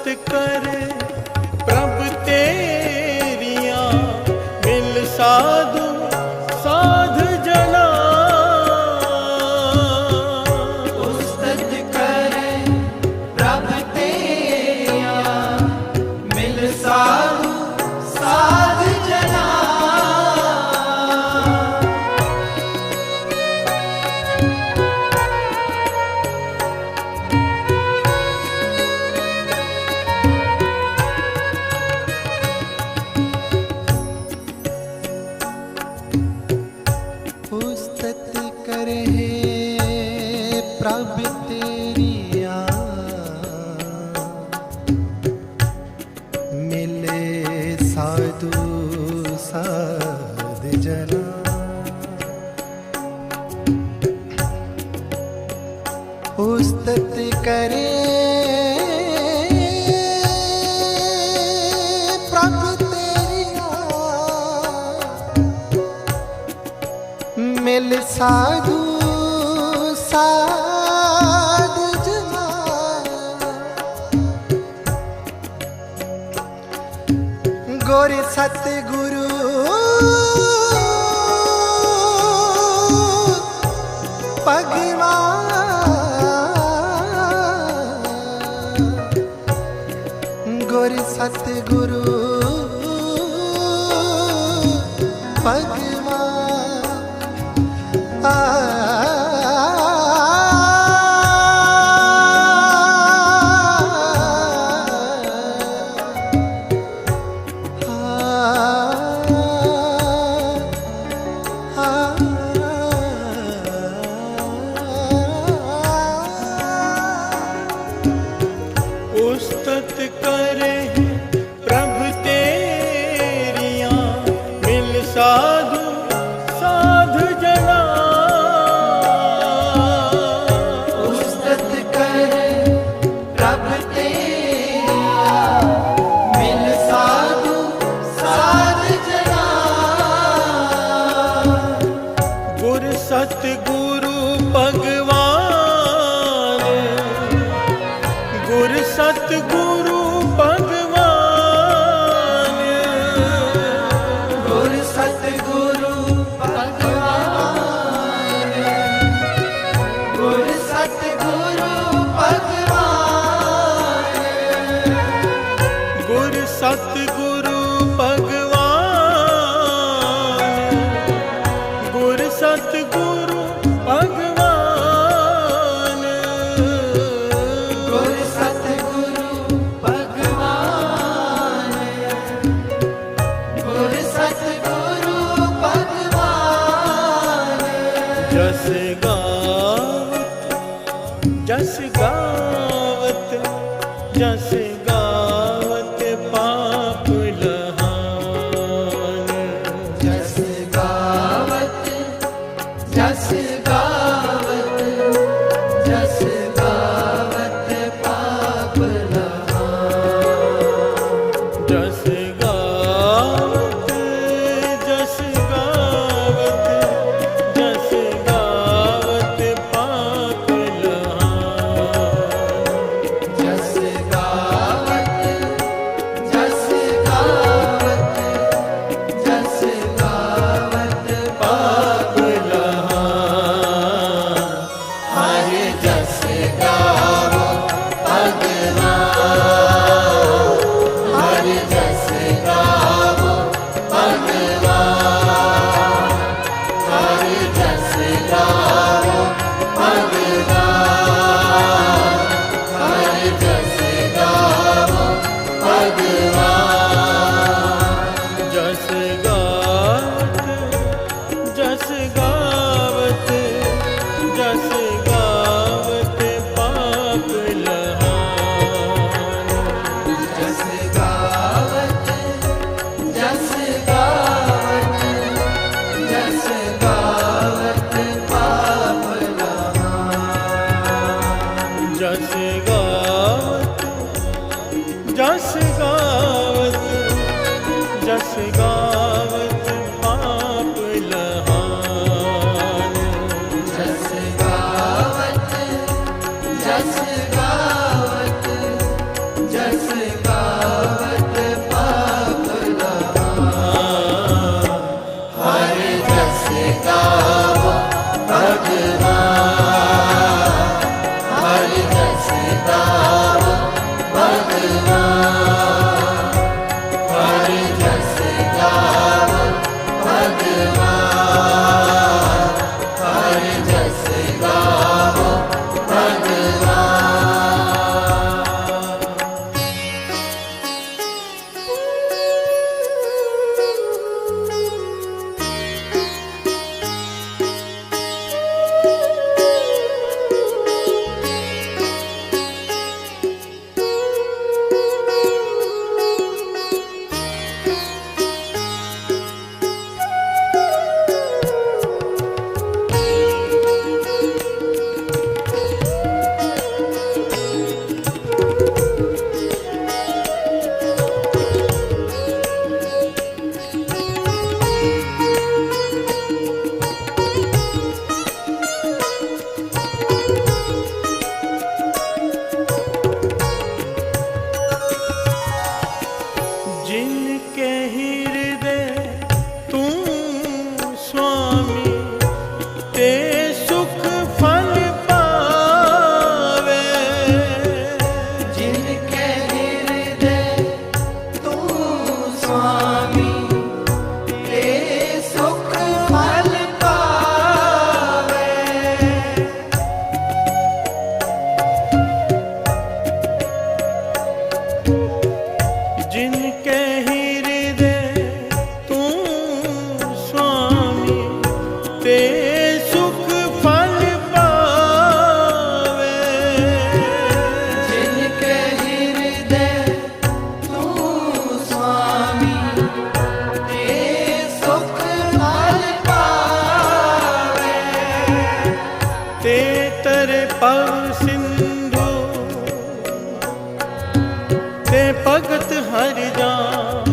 करे प्रभ तेरिया मिल साधु साध जना। उस्तत करे प्रभ तेरिया मिल साधु साध जना। उस्तत करे प्रभ तेरिया मिले साधु साध जना। उस्तत करे प्रभ तेरिया मिल साधु साध जना। गोरे सतगुरु भगवान, गोरे सतगुरु भगवान। उस्तत करे प्रभ तेरिया मिल साधु साध जना। उस्तत करे प्रभ तेरिया मिल साधु साध जना। गुर सतगुरु भगवान, गुर सतगुरु भगवान। गुर सतगुरु भगवान, गुर सतगुरु भगवान। गुर सतगुरु भगवान, गुर सतगुरु भगवान। गुर सतगुरु भगवान, गुर सतगुरु भगवान। जस गावत जस गावत जस गावत पाप लहान। जस गावत जस गावत जस गावत पाप लहान। जस गावत जस गावत जस गावत पाप लहान। जस गावत जस गावत जस गावत पाप लहान। हरे जस गावो भगवान, हरे जस गावो भगवान, हरे जस गावो भगवान, हरे जस गावो भगवान। जस गावत जस गावत जस गावत पाप लहान। जस गावत जस गावत जस गावत पाप लहान। जस गावत जस गावत जस गावत पाप लहान। जस गावत ते तरे पव सिंधु ते भगत हर जान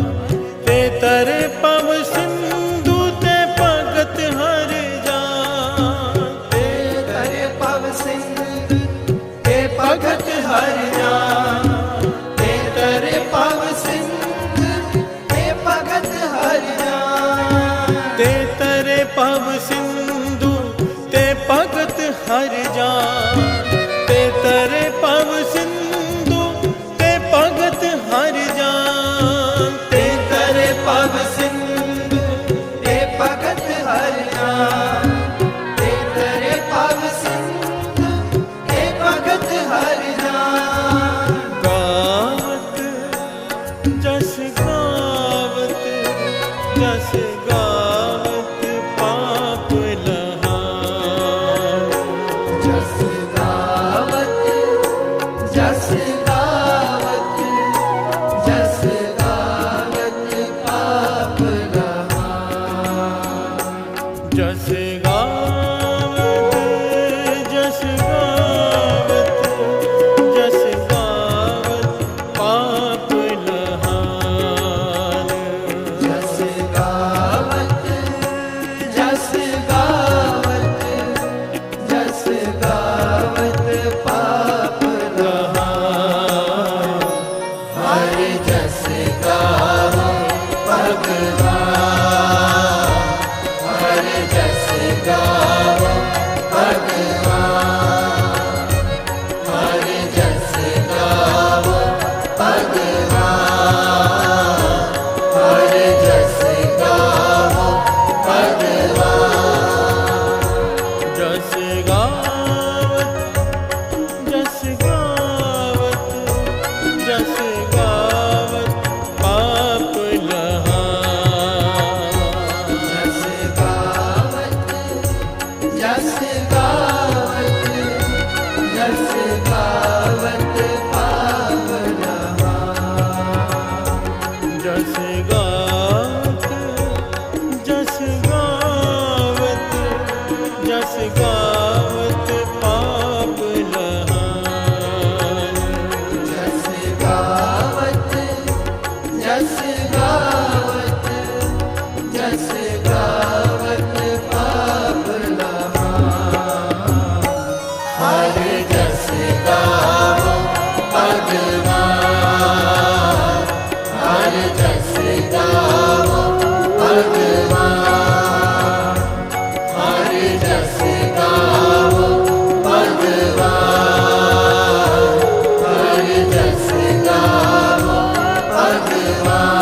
ते तरे पव सिंधु ते भगत हर जान ते तरे पव सिंधु ते भगत हर जान ते तरे पव सिंधु ते भगत हर जान ते तरे पव सिंधु ते भगत हर जान ते तरे पव सिंधु ते भगत हर जान ते तरे पव सिंधु ते भगत हर जान ते तरे पव सिंधु ते भगत हर जान गावत जस गावत जस गावत पाप लहार जस गावत जस गावत जस गावत पाप लहार जस गावत जस गावत जस गावत पाप लहार जस गावत जस गावत जस गावत पाप लहार हरि जस गावो भगवान हरि जस गावो भगवान हरि जस गावो भगवान हरि जस गावो भगवान जस गावत जस गावत जस गावत पाप लहार जस गावत जस गावत जस गावत पाप लहार जस गावत जस गावत जस गावत पाप लहार जस गावत जस गावत जस गावत पाप लहार हरि जस गावो भगवान हरि जस गावो भगवान हरि जस गावो भगवान हरि जस गावो भगवान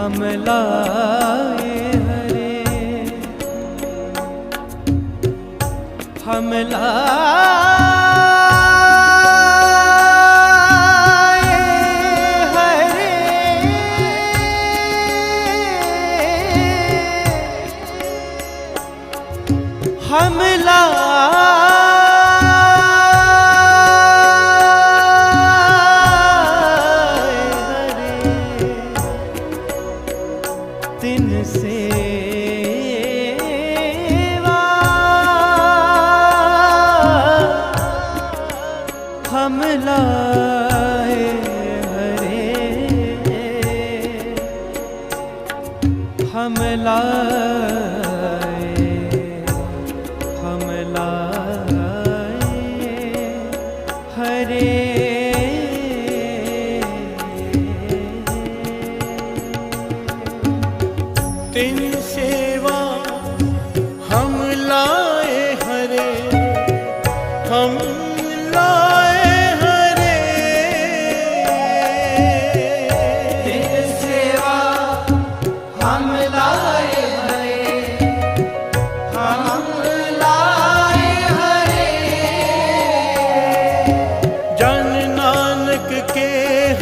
हम लाए हरे, हम लाए हरे, हम तिन सेवा हम लाए हरे, हम लाए, हम लाए हरे। तिन सेवा हम लाए हरे, हम लाए हरे। तिन सेवा हम लाए हरे, हम लाए हरे। जन नानक के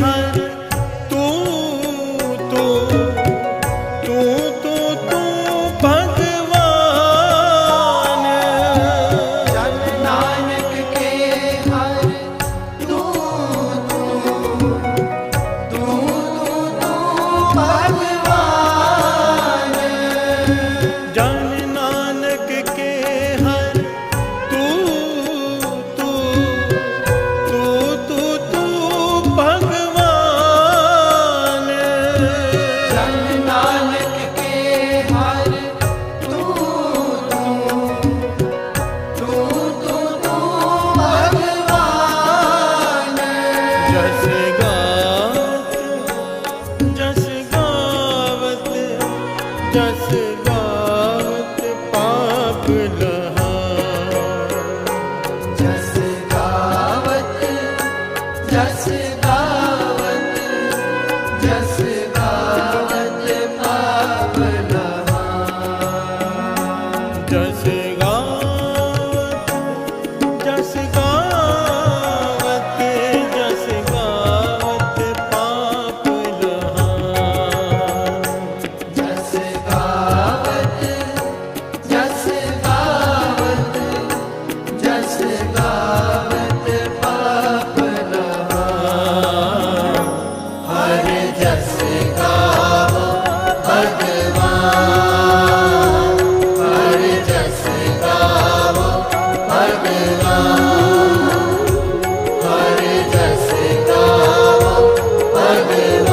हर तू तू तू तू तू भगवान। जन नानक के हर तू तू तू तू भगवान। जन नानक के हर तू तू तू तू तू भगवान। जन नानक के हर तू तू तू तू तू भगवान। जस गावत जस गावत जस गावत पाप लहा। जस गावत जस गावत जस गावत पाप लहा। जस गावत जस गावत जस गावत पाप लहा। जस गावत जस गावत जस गावत पाप लहा। हरे जस गावो भगवान। हरे जस गावो भगवान। हरे जस गावो भगवान।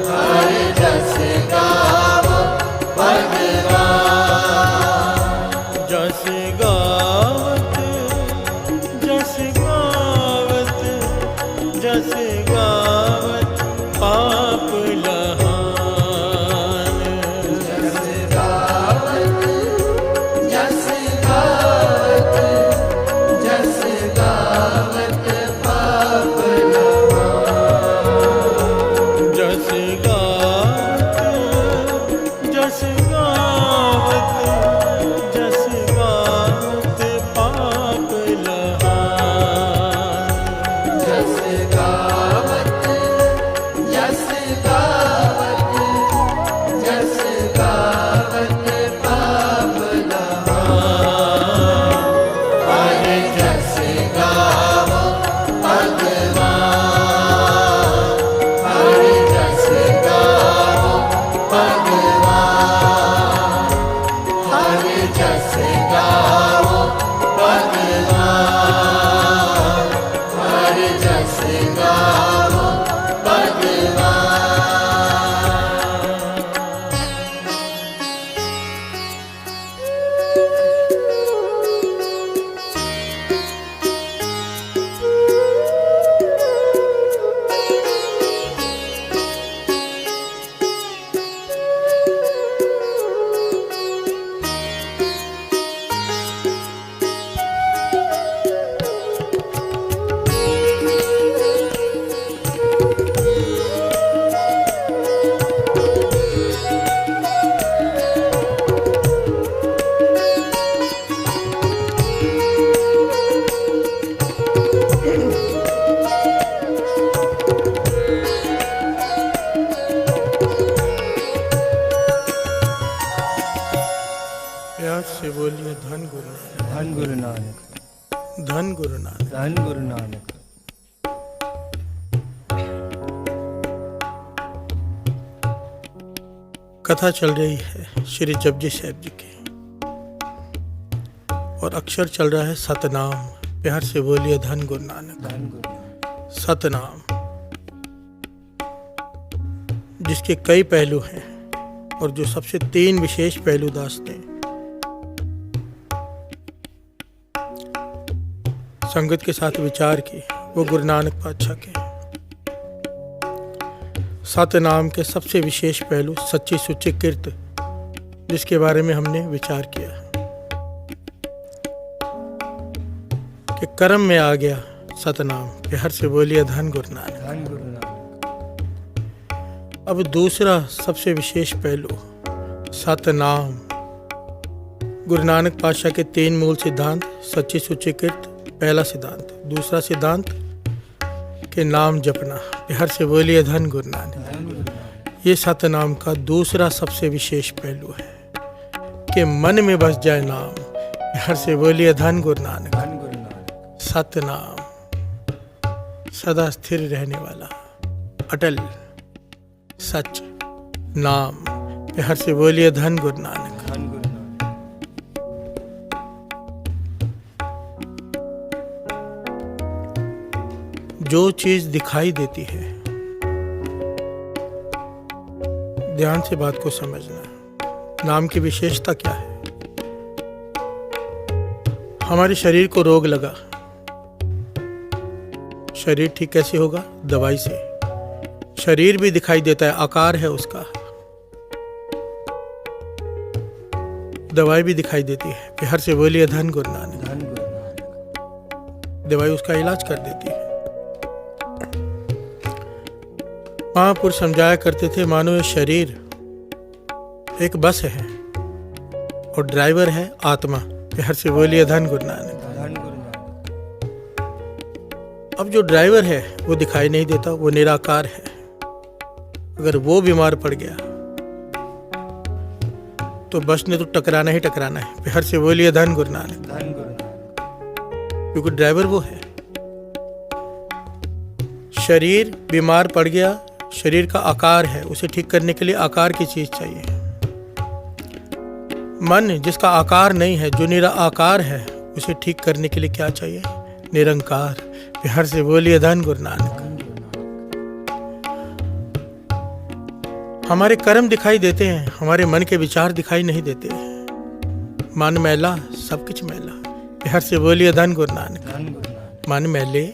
हरे जस गावो भगवान। जस गावत जस गावत जस गावत पाप लहा। से बोलिए धन गुरु नानक, धन गुरु नानक, धन गुरु नानक। धन गुरु नानक। कथा चल रही है श्री जपजी साहिब जी की, और अक्षर चल रहा है सतनाम। प्यार से बोलिए धन गुरु नानक, धन गुरु नानक। सतनाम, जिसके कई पहलू हैं और जो सबसे 3 विशेष पहलू दासते हैं। संगत के साथ विचार की वो गुरु नानक पातशाह के सतनाम के सबसे विशेष पहलू सच्ची सुच्ची कीर्त, जिसके बारे में हमने विचार किया कि कर्म में आ गया सतनाम। प्यार से बोलिए धन गुरु नानक, धन गुरु नानक। अब दूसरा सबसे विशेष पहलू सतनाम, गुरु नानक पातशाह के 3 मूल सिद्धांत। सच्ची सुच्ची कीर्त पहला सिद्धांत, दूसरा सिद्धांत के नाम जपना। प्यार से बोलिए धन गुरु नानक। ये सतनाम का दूसरा सबसे विशेष पहलू है कि मन में बस जाए नाम। प्यार से बोलिए धन गुरु नानक, धन गुरु नानक। सतनाम, सदा स्थिर रहने वाला अटल सच नाम। प्यार से बोलिए धन गुरु नानक, धन गुरु नानक। जो चीज दिखाई देती है, ध्यान से बात को समझना। नाम की विशेषता क्या है? हमारे शरीर को रोग लगा, शरीर ठीक कैसे होगा? दवाई से। शरीर भी दिखाई देता है, आकार है उसका, दवाई भी दिखाई देती है। प्यार से बोलिए धन गुरु नानक, धन गुरु नानक। दवाई उसका इलाज कर देती है। महापुरुष समझाया करते थे, मानो ये शरीर एक बस है और ड्राइवर है आत्मा। प्यार से बोलिए धन गुरु नानक। धन गुरु नानक। अब जो ड्राइवर है वो दिखाई नहीं देता, वो निराकार है। अगर वो बीमार पड़ गया तो बस ने तो टकराना ही टकराना है। प्यार से बोलिए धन गुरु नानक, धन गुरु नानक। क्योंकि ड्राइवर वो है। शरीर बीमार पड़ गया, शरीर का आकार है, उसे ठीक करने के लिए आकार की चीज चाहिए। मन जिसका आकार नहीं है, जो निरा आकार है, उसे ठीक करने के लिए क्या चाहिए? निरंकार। प्यार से बोलिए धन गुरु नानक। हमारे कर्म दिखाई देते हैं, हमारे मन के विचार दिखाई नहीं देते। मन मैला सब कुछ मैला। प्यार से बोलिए धन गुरु नानक। धन गुरु नानक। मन मैले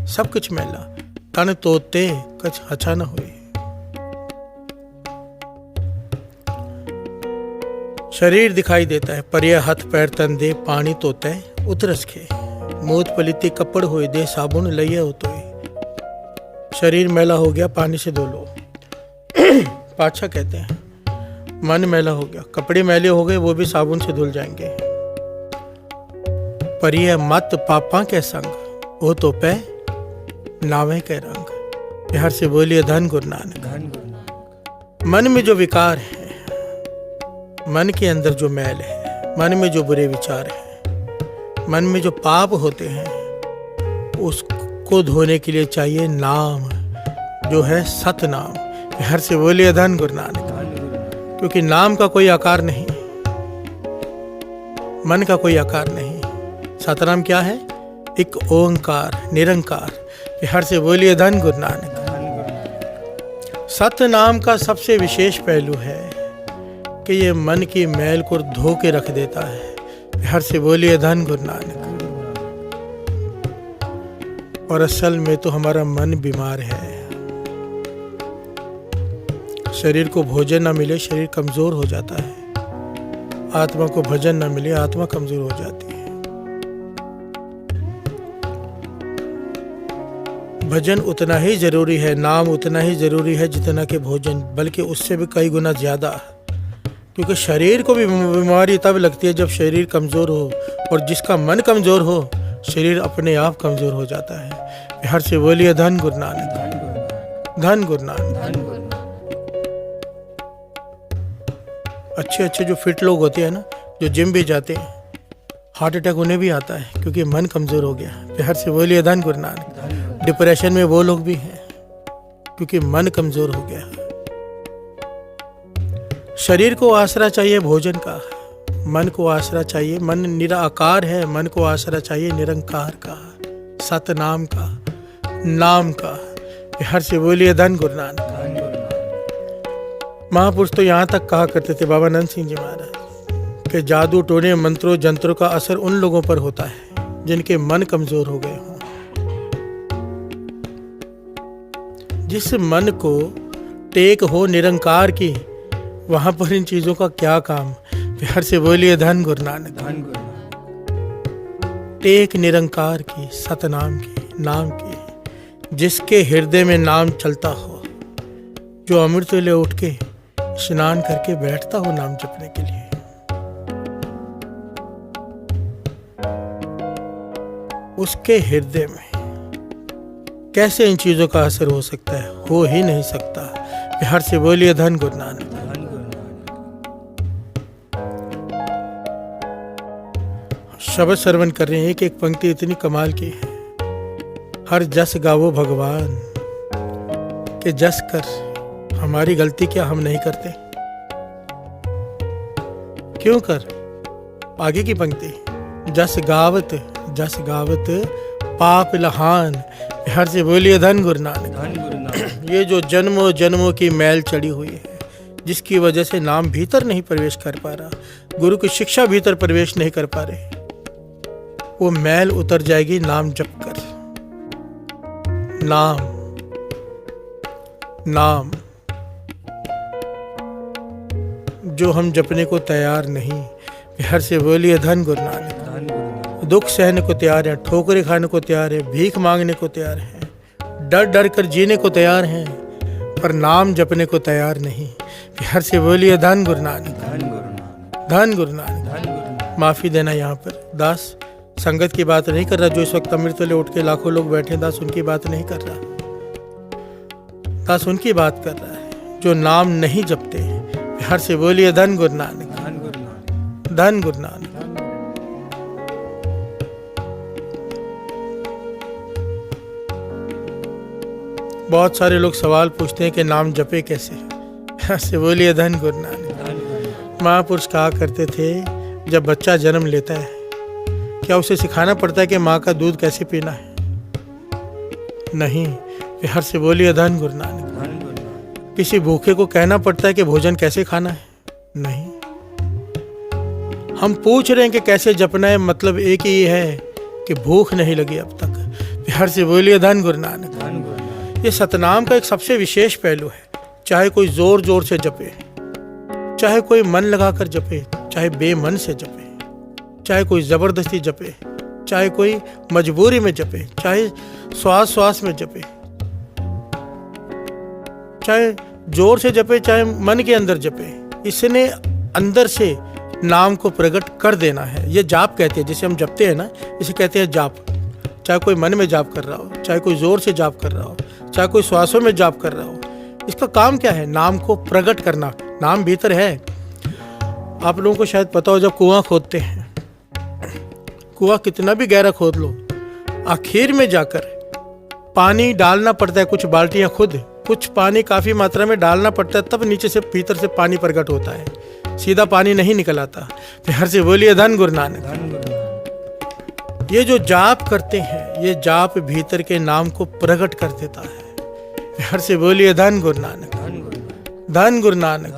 सब कुछ मैला, तन तोते कछ अच्छा न हुए। शरीर दिखाई देता है, पर यह हाथ पैर तन दे पानी तोते उतरस खे। मूत पलिती कपड़ हुए दे साबुन लइए होतोए। शरीर मैला हो गया, पानी से धो लो। पातशाह कहते हैं मन मैला हो गया, कपड़े मैले हो गए, वो भी साबुन से धुल जाएंगे। पर यह मत पापा के संग हो तो पे नावे के रंग। प्यार से बोलिए धन गुरु नानक। धन गुरु नानक। मन में जो विकार है, मन के अंदर जो मैल है, मन में जो बुरे विचार है, मन में जो पाप होते हैं, उसको धोने के लिए चाहिए नाम, जो है सतनाम। प्यार से बोलिए धन गुरु नानक। धन गुरु नानक। क्योंकि नाम का कोई आकार नहीं, मन का कोई आकार नहीं। सतनाम क्या है? एक ओंकार, निरंकार। प्यार से बोलिए धन गुरु नानक। धन गुरु नानक। सतनाम का सबसे विशेष पहलू है कि ये मन की मैल को धो के रख देता है। प्यार से बोलिए धन गुरु नानक। और असल में तो हमारा मन बीमार है। शरीर को भोजन ना मिले, शरीर कमजोर हो जाता है। आत्मा को भजन ना मिले, आत्मा कमजोर हो जाती है। भजन उतना ही जरूरी है, नाम उतना ही जरूरी है जितना कि भोजन, बल्कि उससे भी कई गुना ज्यादा। क्योंकि शरीर को भी बीमारी तब लगती है जब शरीर कमजोर हो, और जिसका मन कमजोर हो, शरीर अपने आप कमजोर हो जाता है। प्यार से बोलिए धन गुरु नानक। धन गुरु नानक। धन गुरु नानक। अच्छे अच्छे जो फिट लोग होते हैं ना, जो जिम भी जाते हैं हार्ट अटैक उन्हें भी आता है क्योंकि मन कमज़ोर हो गया। प्यार से बोलिए धन गुरु नानक। डिप्रेशन में वो लोग भी हैं क्योंकि मन कमज़ोर हो गया। शरीर को आसरा चाहिए भोजन का, मन को आसरा चाहिए, मन निराकार है, मन को आसरा चाहिए निरंकार का, सतनाम का, नाम का। प्यार से बोलिए धन गुरु नानक। महापुरुष तो यहाँ तक कहा करते थे बाबा नंद सिंह जी महाराज कि जादू टोने मंत्रों जंत्रों का असर उन लोगों पर होता है जिनके मन कमजोर हो गए हों। जिस मन को टेक हो निरंकार की, वहां पर इन चीजों का क्या काम। प्यार से बोलिए धन गुरु नानक। टेक निरंकार की, सतनाम की, नाम की। जिसके हृदय में नाम चलता हो, जो अमृत ले उठ के स्नान करके बैठता हो नाम जपने के लिए, उसके हृदय में कैसे इन चीजों का असर हो सकता है? हो ही नहीं सकता। प्यार से बोलिए धन गुरु नानक। शब्द श्रवण कर रहे हैं कि एक पंक्ति इतनी कमाल की है, हर जस गावो भगवान के जस कर। हमारी गलती क्या हम नहीं करते? क्यों कर? आगे की पंक्ति, जस गावत पाप लहान। हर से बोलिए धन गुरु नानक। ये जो जन्मों जन्मों की मैल चढ़ी हुई है, जिसकी वजह से नाम भीतर नहीं प्रवेश कर पा रहा, गुरु की शिक्षा भीतर प्रवेश नहीं कर पा रहे, वो मैल उतर जाएगी नाम जप कर। नाम जो हम जपने को तैयार नहीं। प्यार से बोलिए धन गुरु नानक। दुख सहने को तैयार है, ठोकरें खाने को तैयार है, भीख मांगने को तैयार है, डर डर कर जीने को तैयार हैं, पर नाम जपने को तैयार नहीं। प्यार से बोलिए धन गुरु नानक। धन गुरु नानक। माफी देना यहाँ पर दास संगत की बात नहीं कर रहा। जो इस वक्त अमृत ले उठ के लाखों लोग बैठे, दास उनकी बात नहीं कर रहा। दास उनकी बात कर रहा है जो नाम नहीं जपते। प्यार से बोलिए धन गुरु नानक। धन गुरु नानक। बहुत सारे लोग सवाल पूछते हैं कि नाम जपे कैसे। प्यार से बोलिए धन गुरु नानक। महापुरुष कहा करते थे, जब बच्चा जन्म लेता है क्या उसे सिखाना पड़ता है कि माँ का दूध कैसे पीना है? नहीं। प्यार से बोलिए धन गुरु नानक। किसी भूखे को कहना पड़ता है कि भोजन कैसे खाना है? नहीं। हम पूछ रहे हैं कि कैसे जपना है, मतलब एक ही है कि भूख नहीं लगी अब तक। प्यार से बोलिए धन गुरु नानक। ये सतनाम का एक सबसे विशेष पहलू है। चाहे कोई जोर जोर से जपे, चाहे कोई मन लगाकर जपे, चाहे बेमन से जपे, चाहे कोई जबरदस्ती जपे, चाहे कोई मजबूरी में जपे, चाहे श्वास श्वास में जपे, चाहे जोर से जपे, चाहे मन के अंदर जपे, इसने अंदर से नाम को प्रकट कर देना है। ये जाप कहते हैं, जिसे हम जपते हैं ना, इसे कहते हैं जाप। चाहे कोई मन में जाप कर रहा हो, चाहे कोई जोर से जाप कर रहा हो, चाहे कोई श्वासों में जाप कर रहा हो, इसका काम क्या है? नाम को प्रकट करना। नाम भीतर है। आप लोगों को शायद पता हो, जब कुआं खोदते हैं, कुआं कितना भी गहरा खोद लो, आखिर में जाकर पानी डालना पड़ता है। कुछ बाल्टियां खुद, कुछ पानी काफी मात्रा में डालना पड़ता है, तब नीचे से भीतर से पानी प्रकट होता है। सीधा पानी नहीं निकल आता। प्यार से बोलिए धन गुरु नानक। ये जो जाप करते हैं, ये जाप भीतर के नाम को प्रकट कर देता है। प्यार से बोलिए धन गुरु नानक। धन गुरु नानक।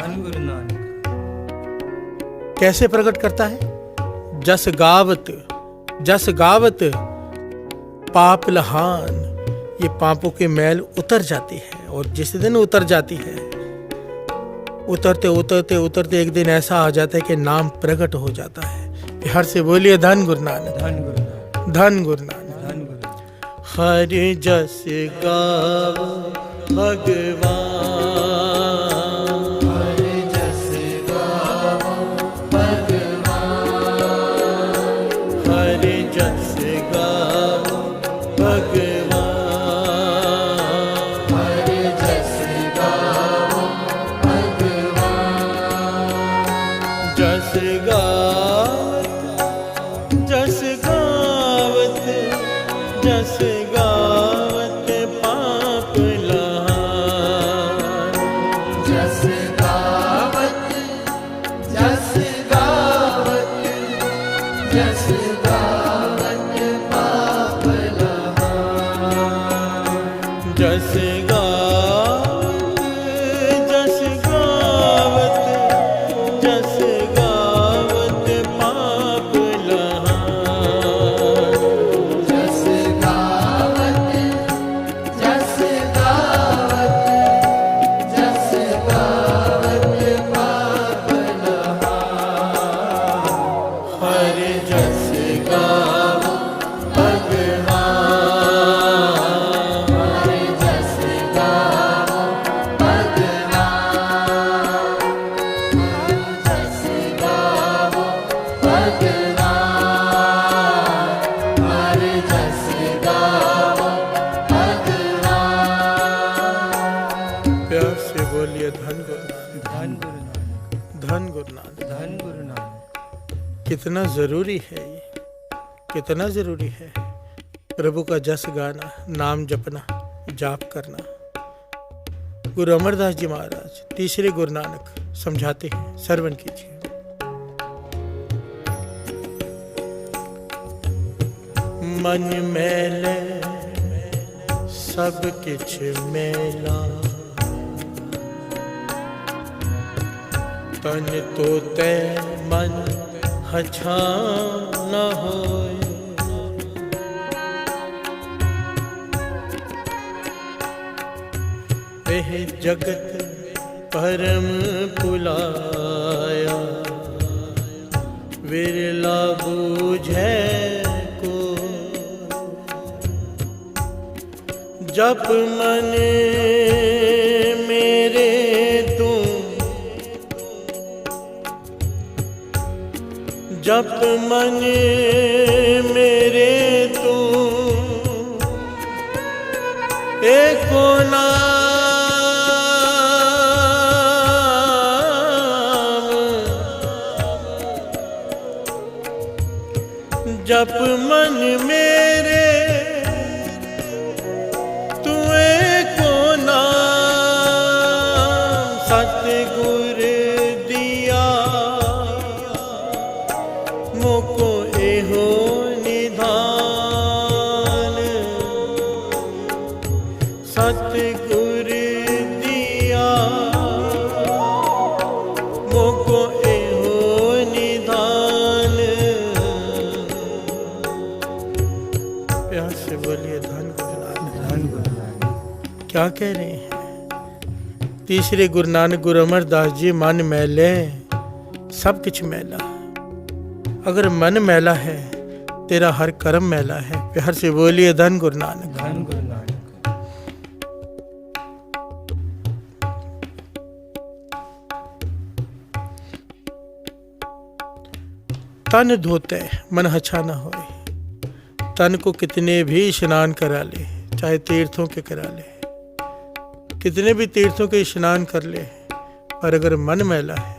कैसे प्रकट करता है? जस गावत पाप लहान। ये पापों की मैल उतर जाती है, और जिस दिन उतर जाती है, उतरते उतरते उतरते एक दिन ऐसा आ जाता है कि नाम प्रकट हो जाता है। प्यार से बोलिए धन गुरु नानक। धन गुरु नानक। हरि जस गावो भगवान, जस गावो जस गावत जस गावत जस गावत पाप लहाय। जस गावत जस गावत जस गावत पाप लहाय। जस गावत जस गावत जस गावत पाप लहाय। हर जस गावो भगवान। हर जस गावो भगवान। हर जस गावो भगवान। हर जस गावो भगवान। प्यार से बोलिए धन गुरु नानक, धन गुरु नानक, धन गुरु नानक। धन गुरु नानक। कितना जरूरी है ये, कितना जरूरी है प्रभु का जस गाना, नाम जपना, जाप करना। गुरु अमरदास जी महाराज तीसरे गुरु नानक समझाते हैं, श्रवण कीजिए। मन मैले सब किछ मेला, तन तो तै मन हछा न होए। वह जगत परम पुलाया, विरला बूझे को। जप मन मेरे तू, जप मन मेरे तू, एको नाम। जप मन मेरे तू एको नाम। सतगुर दिया मोको एहो निधान। सतगुर दिया मोको एहो निधान। प्यार से बोलिए धन गुरु नानक, धन गुरु नानक। क्या कह रहे हैं? तीसरे गुरु नानक गुरु अमरदास जी, मन मैले सब कुछ मैला। अगर मन मैला है तेरा हर कर्म मैला है। प्यार से बोलिए धन गुरु नानक, धन गुरु नानक। तन धोते मन हछा न होए। तन को कितने भी स्नान करा ले, चाहे तीर्थों के करा ले, कितने भी तीर्थों के स्नान कर ले, पर अगर मन मैला है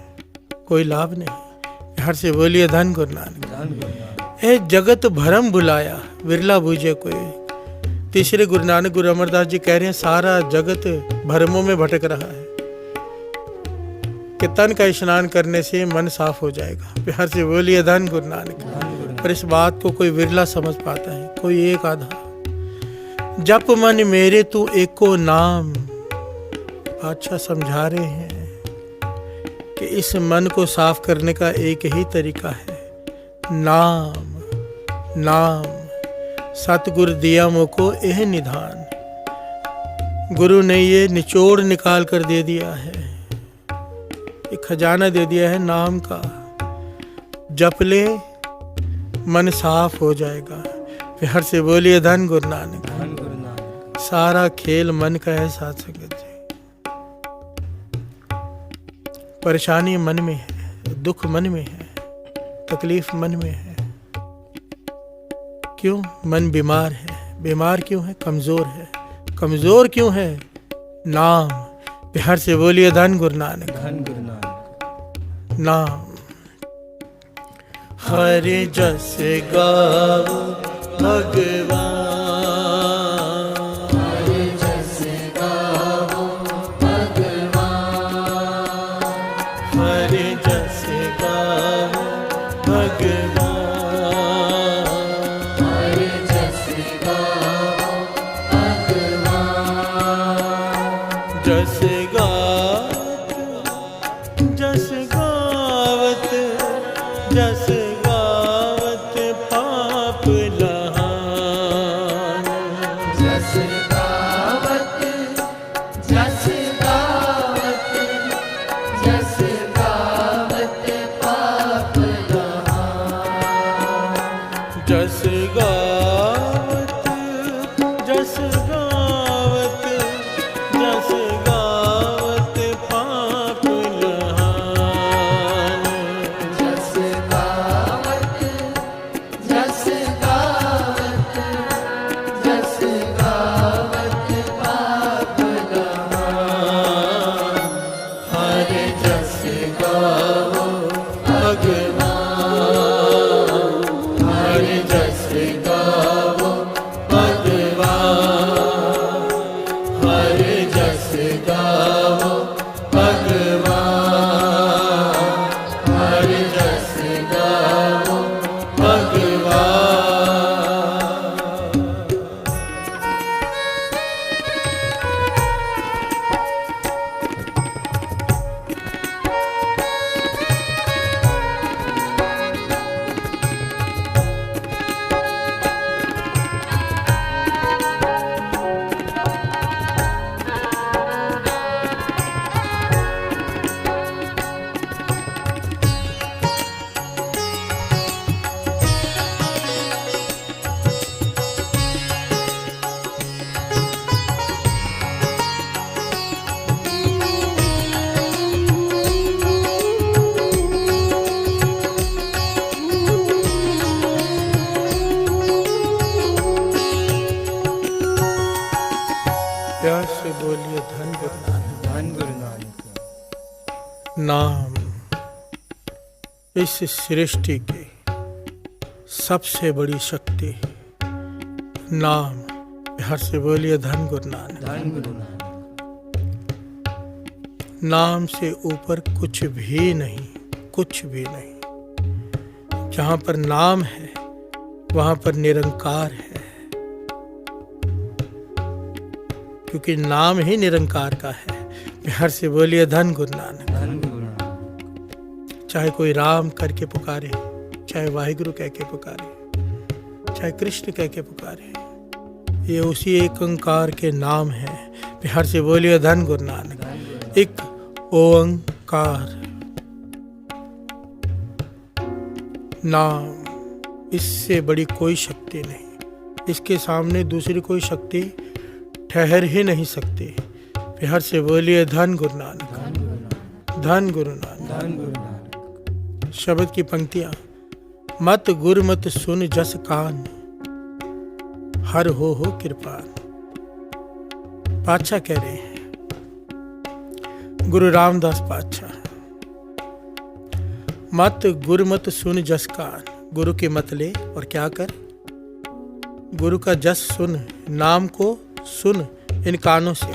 कोई लाभ नहीं। हर से बोलिए धन गुरु नानक। धन गुरु नानक। ए जगत भरम बुलाया, विरला बूझे कोई। तीसरे गुरु नानक गुरु अमरदास जी कह रहे हैं सारा जगत भरमों में भटक रहा है कि तन का स्नान करने से मन साफ हो जाएगा। प्यार से बोलिए धन गुरु नानक। धन गुरु नानक। पर इस बात को कोई विरला समझ पाता है, कोई एक आधा। जप मन मेरे तू एको नाम। अच्छा समझा रहे हैं कि इस मन को साफ करने का एक ही तरीका है, नाम। नाम सतगुर दिया मोको यह निधान। गुरु ने ये निचोड़ निकाल कर दे दिया है, एक खजाना दे दिया है नाम का। जप ले मन साफ हो जाएगा। प्यार से बोलिए धन गुरु नानक। धन गुरु नानक। सारा खेल मन का है साथ संगत जी। परेशानी मन में है, दुख मन में है, तकलीफ मन में है। क्यों? मन बीमार है। बीमार क्यों है? कमजोर है। कमजोर क्यों है? नाम। प्यार से बोलिए धन गुरु नानक। धन गुरु नानक। नाम। हर जस गावो भगवान। हर जस गावो भगवान। नानक नाम इस सृष्टि की सबसे बड़ी शक्ति। नाम हर से बोलिए धन गुरु नानक। धन गुरु नानक। नाम से ऊपर कुछ भी नहीं, कुछ भी नहीं। जहाँ पर नाम है वहाँ पर निरंकार है, क्योंकि नाम ही निरंकार का है। हर से बोलिए धन गुरु नानक। धन गुरु नानक। चाहे कोई राम करके पुकारे, चाहे वाहिगुरु कह के पुकारे, चाहे कृष्ण कह के पुकारे, ये उसी एक ओंकार के नाम है। हर से बोलिए धन गुरु नानक। एक ओंकार नाम, इससे बड़ी कोई शक्ति नहीं। इसके सामने दूसरी कोई शक्ति ठहर ही नहीं सकती। हर से बोलिए धन गुरु नानक। धन गुरु नानक। धन गुरु नानक। शब्द की पंक्तियां। मत गुर मत सुन जस कान, हर हो कृपान। पातशाह कह रहे हैं, गुरु रामदास पातशाह, मत गुर मत सुन जस कान। गुरु की मत ले और क्या कर, गुरु का जस सुन, नाम को सुन इन कानों से।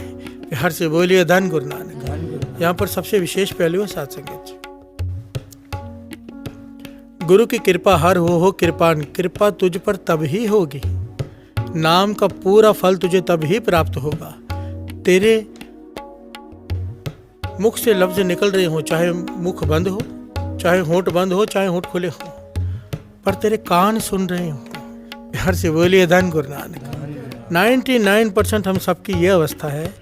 हर से बोलिए धन गुरु नानक। यहाँ पर सबसे विशेष पहलू है साथ संगत। गुरु की कृपा हर हो कृपान। कृपा तुझ पर तब ही होगी, नाम का पूरा फल तुझे तब ही प्राप्त होगा। तेरे मुख से लफ्ज निकल रहे हो, चाहे मुख बंद हो, चाहे होंठ बंद हो, चाहे होंठ खुले हो, पर तेरे कान सुन रहे हो। हर से बोलिए धन गुरु नानक। 99% हम सबकी ये अवस्था है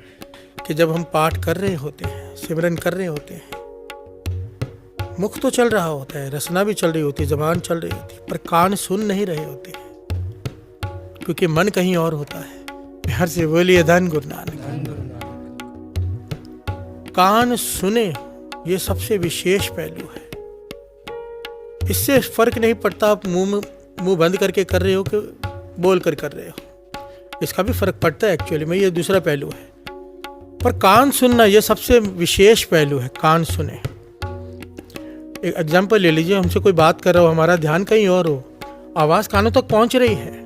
कि जब हम पाठ कर रहे होते हैं, सिमरन कर रहे होते हैं, मुख तो चल रहा होता है, रसना भी चल रही होती है, जबान चल रही होती है, पर कान सुन नहीं रहे होते, क्योंकि मन कहीं और होता है। हर से बोलिए धन गुरु नानक। कान सुने, ये सबसे विशेष पहलू है। इससे फर्क नहीं पड़ता आप मुंह बंद करके कर रहे हो कि बोल कर रहे हो, इसका भी फर्क पड़ता है एक्चुअली में, ये दूसरा पहलू है। पर कान सुनना ये सबसे विशेष पहलू है। कान सुने। एक एग्जाम्पल ले लीजिए, हमसे कोई बात कर रहा हो, हमारा ध्यान कहीं और हो, आवाज़ कानों तक पहुंच रही है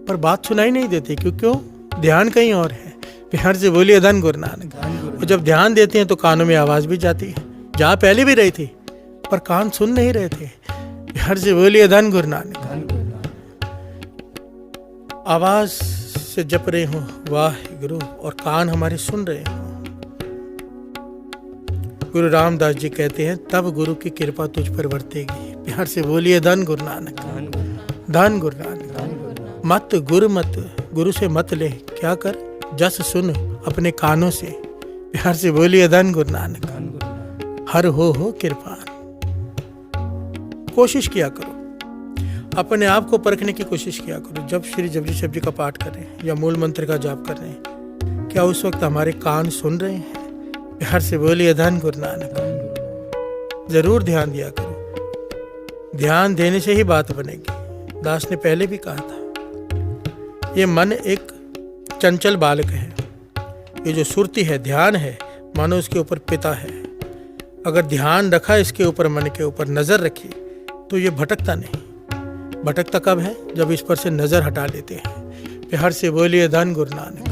पर बात सुनाई नहीं देती, क्यों? ध्यान कहीं और है। हर से बोलिए धन गुरु नानक। और जब ध्यान देते हैं तो कानों में आवाज़ भी जाती है, जहाँ पहले भी रही थी पर कान सुन नहीं रहे थे। हर से बोलिए धन गुरु नानक। आवाज से जप रहे हो वाहिगुरु और कान हमारे सुन रहे हो। गुरु रामदास जी कहते हैं, तब गुरु की कृपा तुझ पर बरतेगी। प्यार से बोलिए धन गुरु नानक। धन गुरु नानक। मत गुरु मत, गुरु से मत ले, क्या कर, जस सुन अपने कानों से। प्यार से बोलिए धन गुरु नानक। हर हो कृपान। कोशिश किया करो, अपने आप को परखने की कोशिश किया करो। जब श्री जपजी साहब जी का पाठ कर रहे हैं या मूल मंत्र का जाप कर रहे हैं, क्या उस वक्त हमारे कान सुन रहे हैं? प्यार से बोलिए धन गुरु नानक। जरूर ध्यान दिया करो, ध्यान देने से ही बात बनेगी। दास ने पहले भी कहा था, ये मन एक चंचल बालक है। ये जो सुरती है, ध्यान है, मानो उसके ऊपर पिता है। अगर ध्यान रखा इसके ऊपर, मन के ऊपर नजर रखी, तो ये भटकता नहीं। भटकता कब है? जब इस पर से नजर हटा लेते हैं। प्यार से बोलिए धन गुरु नानक।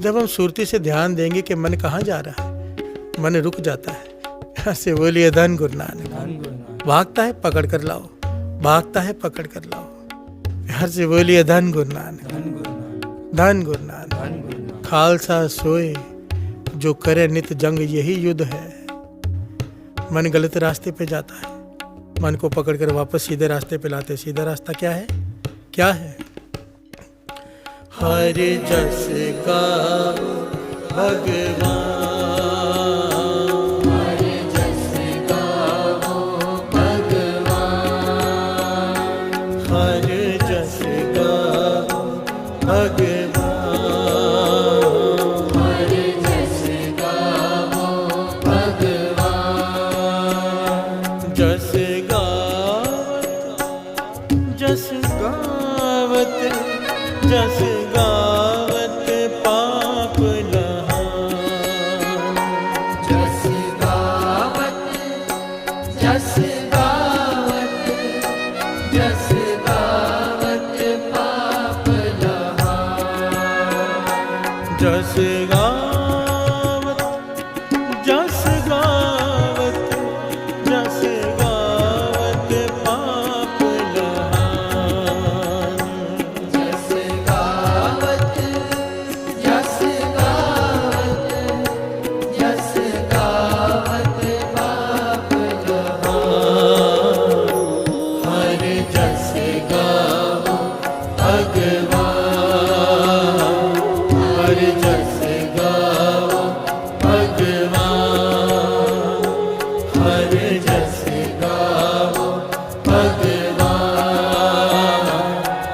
जब हम सुरती से ध्यान देंगे कि मन कहाँ जा रहा है, मन रुक जाता है। प्यार से बोलिए धन गुरु नानक। भागता है पकड़ कर लाओ, भागता है पकड़ कर लाओ। प्यार से बोलिए धन गुरु नानक। धन गुरु नानक। खालसा सोए जो करे नित जंग, यही युद्ध है। मन गलत रास्ते पे जाता है, मन को पकड़कर वापस सीधे रास्ते पे लाते। सीधा रास्ता क्या है? क्या है? हर जस गाओ भगवान, हर जस गाओ भगवान, हर जस गाओ भगवान, हर जस गाओ भगवान, जस गावत जस गावत पाप लहा, जस गावत पाप लहान। जस गावत पाप लहान। हर जस गावो भगवान, हर जस गावो भगवान, हर जस गावो भगवान,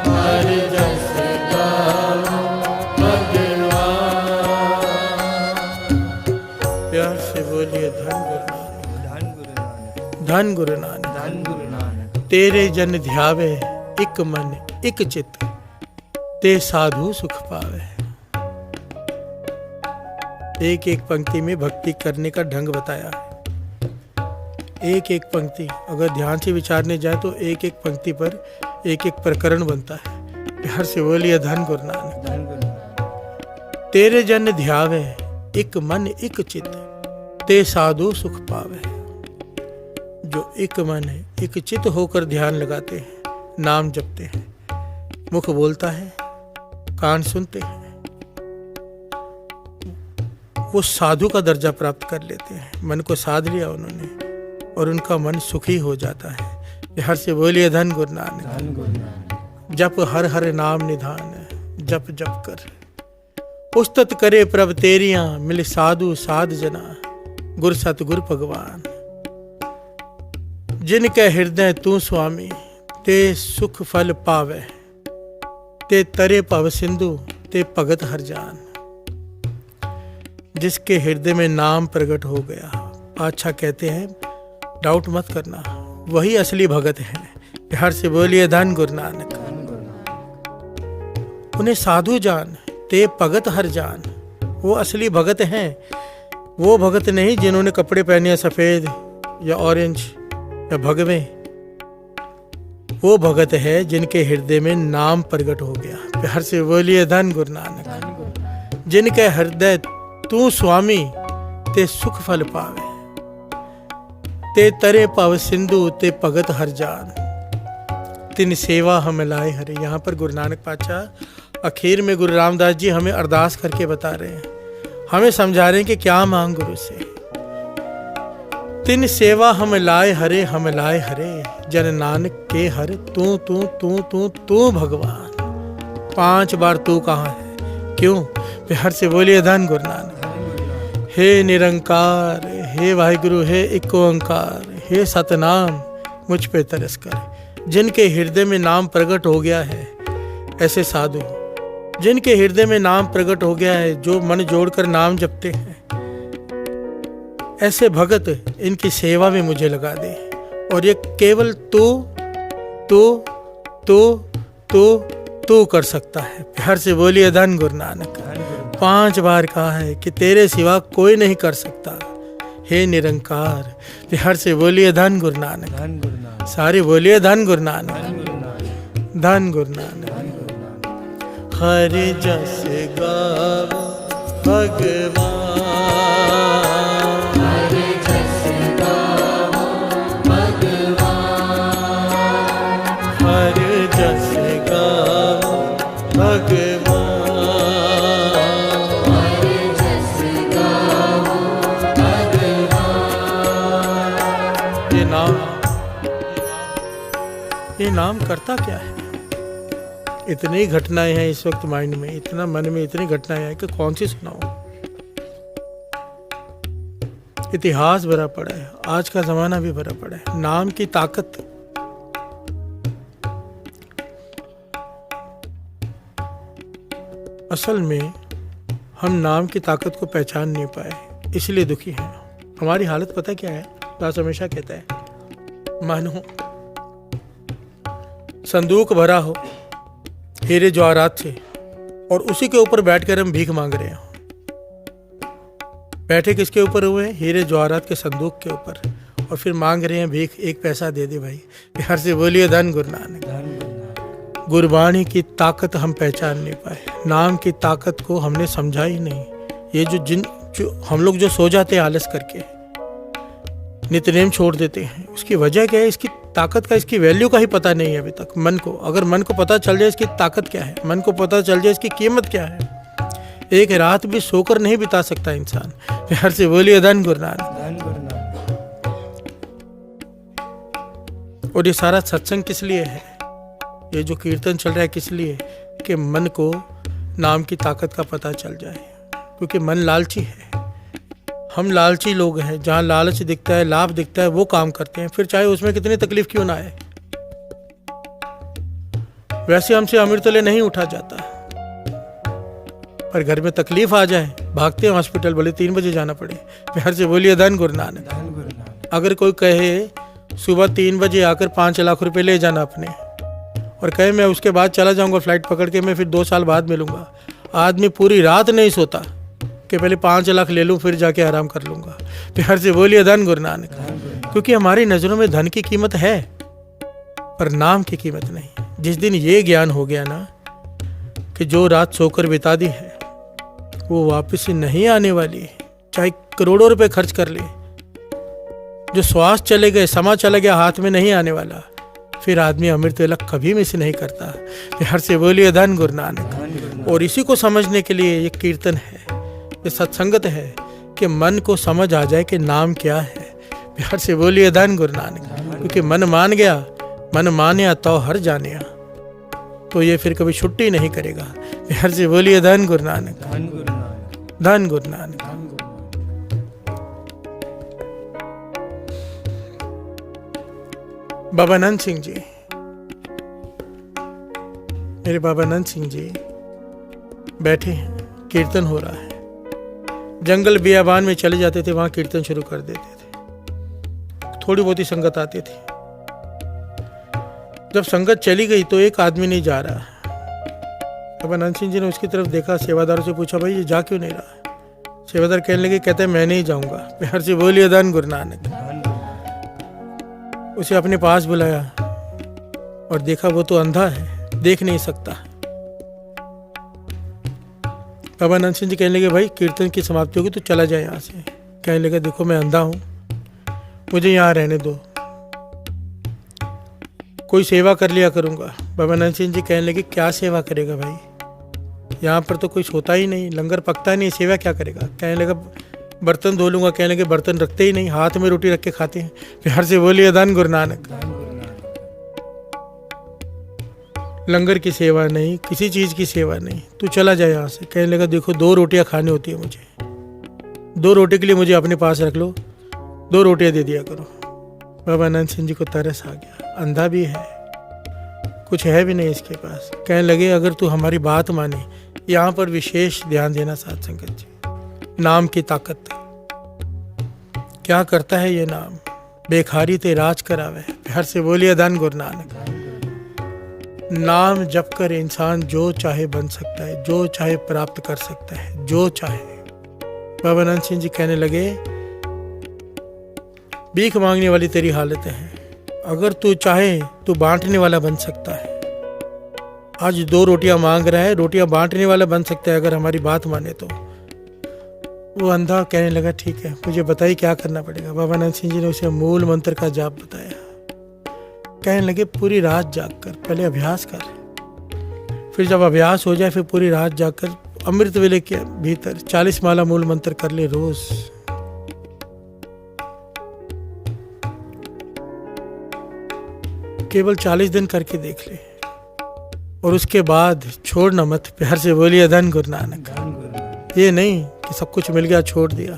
हर जस गावो भगवान। प्यार से बोलिए धन गुरु नानक, धन गुरु नानक। तेरे जन ध्यावे इक मन इक चित, ते साधु सुख पावे। एक एक पंक्ति में भक्ति करने का ढंग बताया है। एक एक पंक्ति अगर ध्यान से विचारने जाए तो एक एक पंक्ति पर एक एक प्रकरण बनता है। प्यार से बोलिए धन गुरु नानक। तेरे जन ध्यावे इक मन इक चित, ते साधु सुख पावे। जो एक मन है, एक चित होकर ध्यान लगाते हैं, नाम जपते हैं, मुख बोलता है, कान सुनते हैं, वो साधु का दर्जा प्राप्त कर लेते हैं। मन को साध लिया उन्होंने और उनका मन सुखी हो जाता है। हर से बोलिए धन गुरु नानक। जप हर हर नाम निधान, जप जप कर उस्तत करे प्रभ तेरियां, मिल साधु साध जना, गुर सतगुर भगवान। जिनके हृदय तू स्वामी, ते सुख फल पावे, ते तरे भव सिंधु, ते भगत हर जान। जिसके हृदय में नाम प्रकट हो गया, अच्छा कहते हैं डाउट मत करना, वही असली भगत है। प्यार से बोलिए धन गुरु नानक। उन्हें साधु जान, ते भगत हर जान। वो असली भगत हैं। वो भगत नहीं जिन्होंने कपड़े पहने सफेद या ऑरेंज या भगवे। वो भगत है जिनके हृदय में नाम प्रकट हो गया। प्यार से बोलिए धन गुरु नानक। जिनके हृदय तू स्वामी, ते सुख फल पावे, ते तरे पव सिंधु, ते भगत हर जान। तिन सेवा हम लाए हरे। यहाँ पर गुरु नानक पातशाह आखिर में गुरु रामदास जी हमें अरदास करके बता रहे हैं, हमें समझा रहे हैं कि क्या मांग गुरु से। तिन सेवा हम लाए हरे, हम लाए हरे, जन नानक के हर तू तू तू तू तू भगवान। 5 बार तू कहाँ है, क्यों? प्यार से बोलिए धन गुरु नानक। हे निरंकार, हे वाहिगुरु, हे एक ओंकार, हे सतनाम, मुझ पे तरस कर। जिनके हृदय में नाम प्रकट हो गया है, ऐसे साधु जिनके हृदय में नाम प्रकट हो गया है, जो मन जोड़कर नाम जपते हैं, ऐसे भगत इनकी सेवा में मुझे लगा दे। और ये केवल तू कर सकता है। प्यार से बोलिए धन गुरु नानक। 5 बार कहा है कि तेरे सिवा कोई नहीं कर सकता, हे निरंकार। प्यार से बोलिए धन गुरु नानक। सारे बोलिए धन गुरु नानक, धन गुरु नानक। हर जस गावो भगवान, हर जस गावो भगवान, हर जस गावो भगवान, हर जस गावो भगवान। ये नाम करता क्या है? इतनी घटनाएं हैं इस वक्त माइंड में, इतना मन में इतनी घटनाएं हैं कि कौन सी सुनाऊं। इतिहास भरा पड़ा है, आज का जमाना भी भरा पड़ा है। नाम की ताकत, असल में हम नाम की ताकत को पहचान नहीं पाए, इसलिए दुखी हैं। हमारी हालत पता क्या है? दास हमेशा कहता है, मानो संदूक भरा हो हीरे जवाहरात से, और उसी के ऊपर बैठकर हम भीख मांग रहे हैं। बैठे किसके ऊपर हुए हैं? हीरे जवाहरात के संदूक के ऊपर, और फिर मांग रहे हैं भीख, 1 पैसा दे दे भाई। प्यार से बोलिए धन गुरु नानक। गुरबाणी की ताकत हम पहचान नहीं पाए, नाम की ताकत को हमने समझा ही नहीं। ये जो जिन हम लोग जो सो जाते हैं आलस करके, नित्यनेम छोड़ देते हैं, उसकी वजह क्या है? इसकी ताकत का, इसकी वैल्यू का ही पता नहीं है अभी तक मन को। अगर मन को पता चल जाए इसकी ताकत क्या है, मन को पता चल जाए इसकी कीमत क्या है, एक रात भी सोकर नहीं बिता सकता इंसान। प्यार से बोलिए धन गुरु नानक। धन गुरु नानक। और ये सारा सत्संग किस लिए है? ये जो कीर्तन चल रहा है किस लिए? कि मन को नाम की ताकत का पता चल जाए, क्योंकि मन लालची है। हम लालची लोग हैं, जहाँ लालच दिखता है, लाभ दिखता है, वो काम करते हैं, फिर चाहे उसमें कितनी तकलीफ क्यों ना आए। वैसे हमसे अमृतले नहीं उठा जाता, पर घर में तकलीफ आ जाए भागते हैं हॉस्पिटल, भले 3 बजे जाना पड़े। प्यार से बोलिए धन गुरु नानक। धन गुरु नानक। अगर कोई कहे सुबह 3 बजे आकर 5 लाख रुपए ले जाना अपने, और कहे मैं उसके बाद चला जाऊंगा फ्लाइट पकड़ के, मैं फिर 2 साल बाद मिलूंगा, आदमी पूरी रात नहीं सोता कि पहले 5 लाख ले लूं फिर जाके आराम कर लूंगा। प्यार से बोलिए धन गुरु नानक। क्योंकि हमारी नजरों में धन की कीमत है, पर नाम की कीमत नहीं। जिस दिन ये ज्ञान हो गया ना कि जो रात सोकर बिता दी है वो वापस नहीं आने वाली है, चाहे करोड़ों रुपए खर्च कर ले, जो श्वास चले गए, समा चला गया, हाथ में नहीं आने वाला, फिर आदमी अमृत वेला कभी मिस नहीं करता। प्यार से बोलिए धन गुरु नानक। और इसी को समझने के लिए ये कीर्तन है, ये सत्संगत है, कि मन को समझ आ जाए कि नाम क्या है। प्यार से बोलिए धन गुरु नानक। क्योंकि मन मान गया, मन मान्या तो हर जानिया, तो ये फिर कभी छुट्टी नहीं करेगा। प्यार से बोलिए धन गुरु नानक। धन गुरु नानक। धन गुरु नानक। धन गुरु नानक। बाबा नंद सिंह जी, मेरे बाबा नंद सिंह जी बैठे हैं, कीर्तन हो रहा है। जंगल बियाबान में चले जाते थे, वहां कीर्तन शुरू कर देते थे, थोड़ी बहुत ही संगत आती थी। जब संगत चली गई तो एक आदमी नहीं जा रहा। बाबा नंद सिंह जी ने उसकी तरफ देखा, सेवादारों से पूछा भाई ये जा क्यों नहीं रहा? सेवादार कहने लगे, कहते हैं मैं नहीं जाऊंगा। प्यार से बोलिए धन गुरु नानक। धन गुरु। उसे अपने पास बुलाया और देखा वो तो अंधा है, देख नहीं सकता। बाबा नंद सिंह जी कहने लगे भाई कीर्तन की समाप्ति होगी तो चला जाए यहाँ से। कहने लगा देखो मैं अंधा हूँ, मुझे यहाँ रहने दो, कोई सेवा कर लिया करूँगा। बाबा नंद सिंह जी कहने लगे क्या सेवा करेगा भाई, यहाँ पर तो कुछ होता ही नहीं, लंगर पकता नहीं, सेवा क्या करेगा? कहने लगा बर्तन धो लूंगा। कहने लगे बर्तन रखते ही नहीं, हाथ में रोटी रख के खाते हैं। प्यार से बोलिए धन गुरु नानक। धन गुरु नानक। लंगर की सेवा नहीं, किसी चीज की सेवा नहीं, तू चला जाए यहाँ से। कहने लगा देखो 2 रोटियां खानी होती है मुझे, 2 रोटी के लिए मुझे अपने पास रख लो, 2 रोटियां दे दिया करो। बाबा नंद सिंह जी को तरस आ गया, अंधा भी है, कुछ है भी नहीं इसके पास। कहने लगे अगर तू हमारी बात माने, यहाँ पर विशेष ध्यान देना साथ संगत जी, नाम की ताकत क्या करता है ये नाम, बेखारी ते राज करावे। प्यार से बोलिए धन गुरु नानक। नाम जप कर इंसान जो चाहे बन सकता है, जो चाहे प्राप्त कर सकता है, जो चाहे। बाबा नंद सिंह जी कहने लगे भीख मांगने वाली तेरी हालत है, अगर तू चाहे तो बांटने वाला बन सकता है। आज 2 रोटियां मांग रहा है, रोटियां बांटने वाला बन सकता है अगर हमारी बात माने तो। वो अंधा कहने लगा ठीक है, मुझे बताइए क्या करना पड़ेगा। बाबा नंद सिंह जी ने उसे मूल मंत्र का जाप बताया। कहने लगे पूरी रात जागकर पहले अभ्यास कर, फिर जब अभ्यास हो जाए फिर पूरी रात जागकर अमृत वेले के भीतर 40 माला मूल मंत्र कर ले रोज। केवल 40 दिन करके देख ले, और उसके बाद छोड़ना मत। प्यार से बोलिए धन गुरु नानक। धन गुरु नानक। ये नहीं कि सब कुछ मिल गया छोड़ दिया।